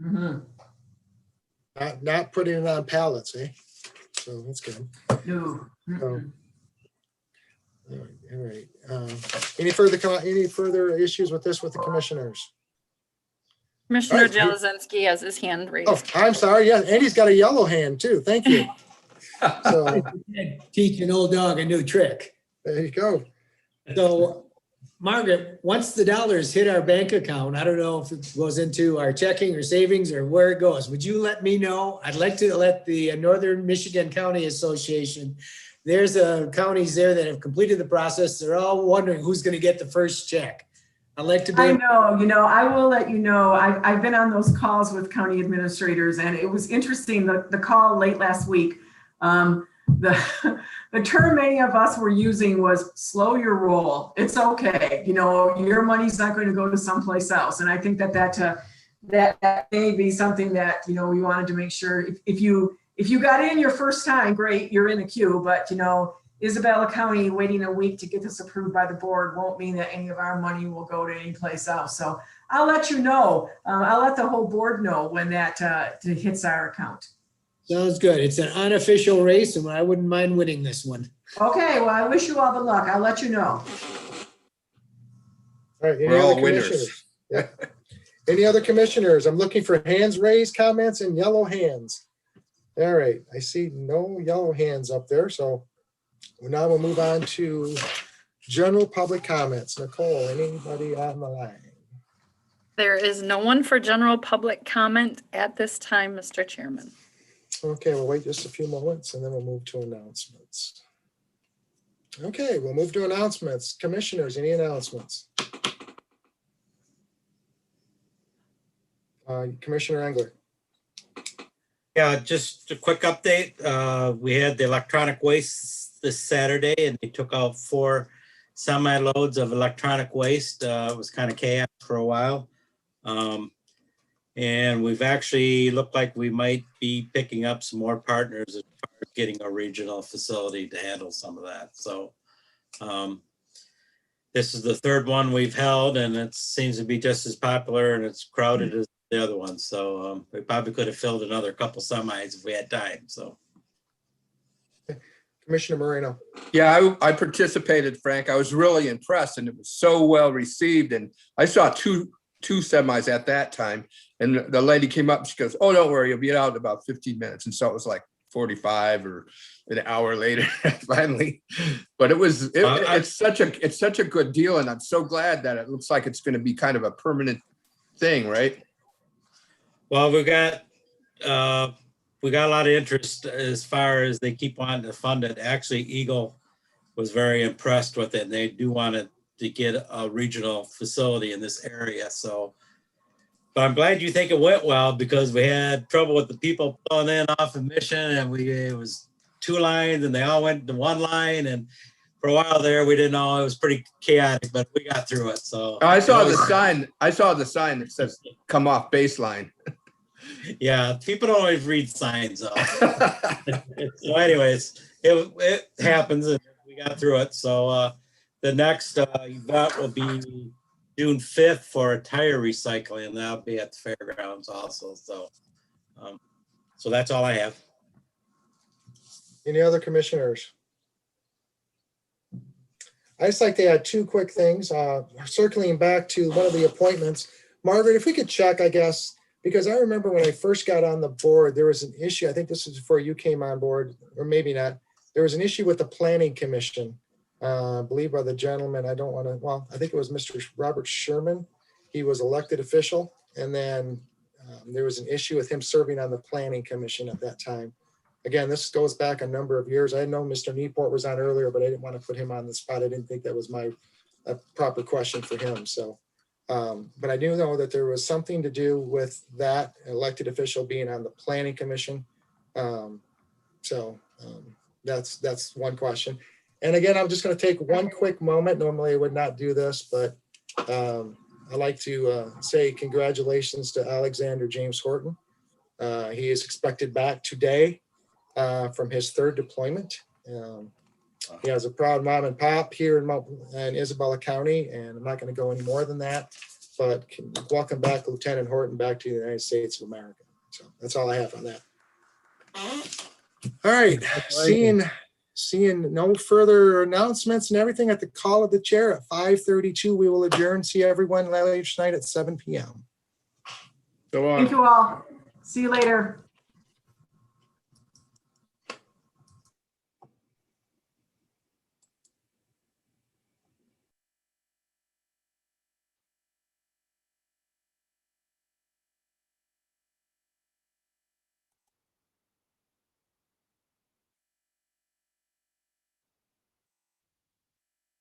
Mm-hmm. Not putting it on pallets, eh? So that's good. No. Mm-hmm. All right. Any further issues with this with the commissioners? Commissioner Right. Jelezinski has his hand raised. Oh, I'm sorry. Yeah, and he's got a yellow hand too. Thank you. So Teach an old dog a new trick. there you go. So, Margaret, once the dollars hit our bank account, I don't know if it goes into our checking or savings or where it goes. Would you let me know? I'd like to let the Northern Michigan County Association, there's counties there that have completed the process. They're all wondering who's going to get the first check. I'd like to be. I know, I will let you know. I've been on those calls with county administrators, and it was interesting, the call late last week. The term many of us were using was slow your roll. It's okay. Your money's not going to go to someplace else. And I think that may be something that, we wanted to make sure if you got in your first time, great, you're in the queue. But, Isabella County waiting a week to get this approved by the board won't mean that any of our money will go to any place else. So I'll let you know. I'll let the whole board know when that hits our account. Sounds good. It's an unofficial race and I wouldn't mind winning this one. Okay, well, I wish you all the luck. I'll let you know. All right, any We're other all winners. commissioners? Yeah. Any other commissioners? I'm looking for hands raised, comments, and yellow hands. All right, I see no yellow hands up there, so now we'll move on to general public comments. Nicole, anybody on the line? There is no one for general public comment at this time, Mr. Chairman. Okay, we'll wait just a few moments and then we'll move to announcements. Okay, we'll move to announcements. Commissioners, any announcements? Commissioner Engler. Yeah, just a quick update. We had the electronic waste this Saturday and they took out 4 semi-loads of electronic waste. It was kind of chaos for a while. And we've actually looked like we might be picking up some more partners as far as getting a regional facility to handle some of that. So this is the 3rd one we've held and it seems to be just as popular and it's crowded as the other ones. So we probably could have filled another couple semis if we had time. So Commissioner Moreno. Yeah, I participated, Frank. I was really impressed and it was so well received. And I saw two semis at that time. And the lady came up, she goes, "Oh, don't worry, you'll be out in about 15 minutes." And so it was like 45 or an hour later, finally. But it's such a good deal. And I'm so glad that it looks like it's going to be kind of a permanent thing, right? well, we got a lot of interest as far as they keep wanting to fund it. Actually, Eagle was very impressed with it. And they do want to get a regional facility in this area. So, but I'm glad you think it went well because we had trouble with the people pulling in off of Mission and it was 2 lines and they all went to 1 line. And for a while there, we didn't know, it was pretty chaotic, but we got through it. So I saw the sign that says "come off baseline." Yeah, people don't always read signs. So anyways, it happens and we got through it. So the next event will be June 5th for a tire recycling, and that'll be at the fairgrounds also. So, so that's all I have. Any other commissioners? I just like to add 2 quick things. Circling back to one of the appointments, Margaret, if we could check, I guess, because I remember when I first got on the board, there was an issue. I think this was before you came on board, or maybe not. There was an issue with the Planning Commission. I believe by the gentleman, I think it was Mr. Robert Sherman. He was elected official. And then there was an issue with him serving on the Planning Commission at that time. Again, this goes back a number of years. I know Mr. Newport was on earlier, but I didn't want to put him on the spot. I didn't think that was a proper question for him. So, but I do know that there was something to do with that elected official being on the Planning Commission. That's one question. And again, I'm just going to take one quick moment. Normally I would not do this, but I'd like to say congratulations to Alexander James Horton. He is expected back today from his 3rd deployment. He has a proud mom and pop here in Isabella County, and I'm not going to go any more than that, but welcome back, Lieutenant Horton, back to the United States of America. So that's all I have on that. All right, seeing no further announcements and everything, at the call of the chair at 5:32, we will adjourn. See everyone later tonight at 7 p.m. Go on. Thank you all. See you later.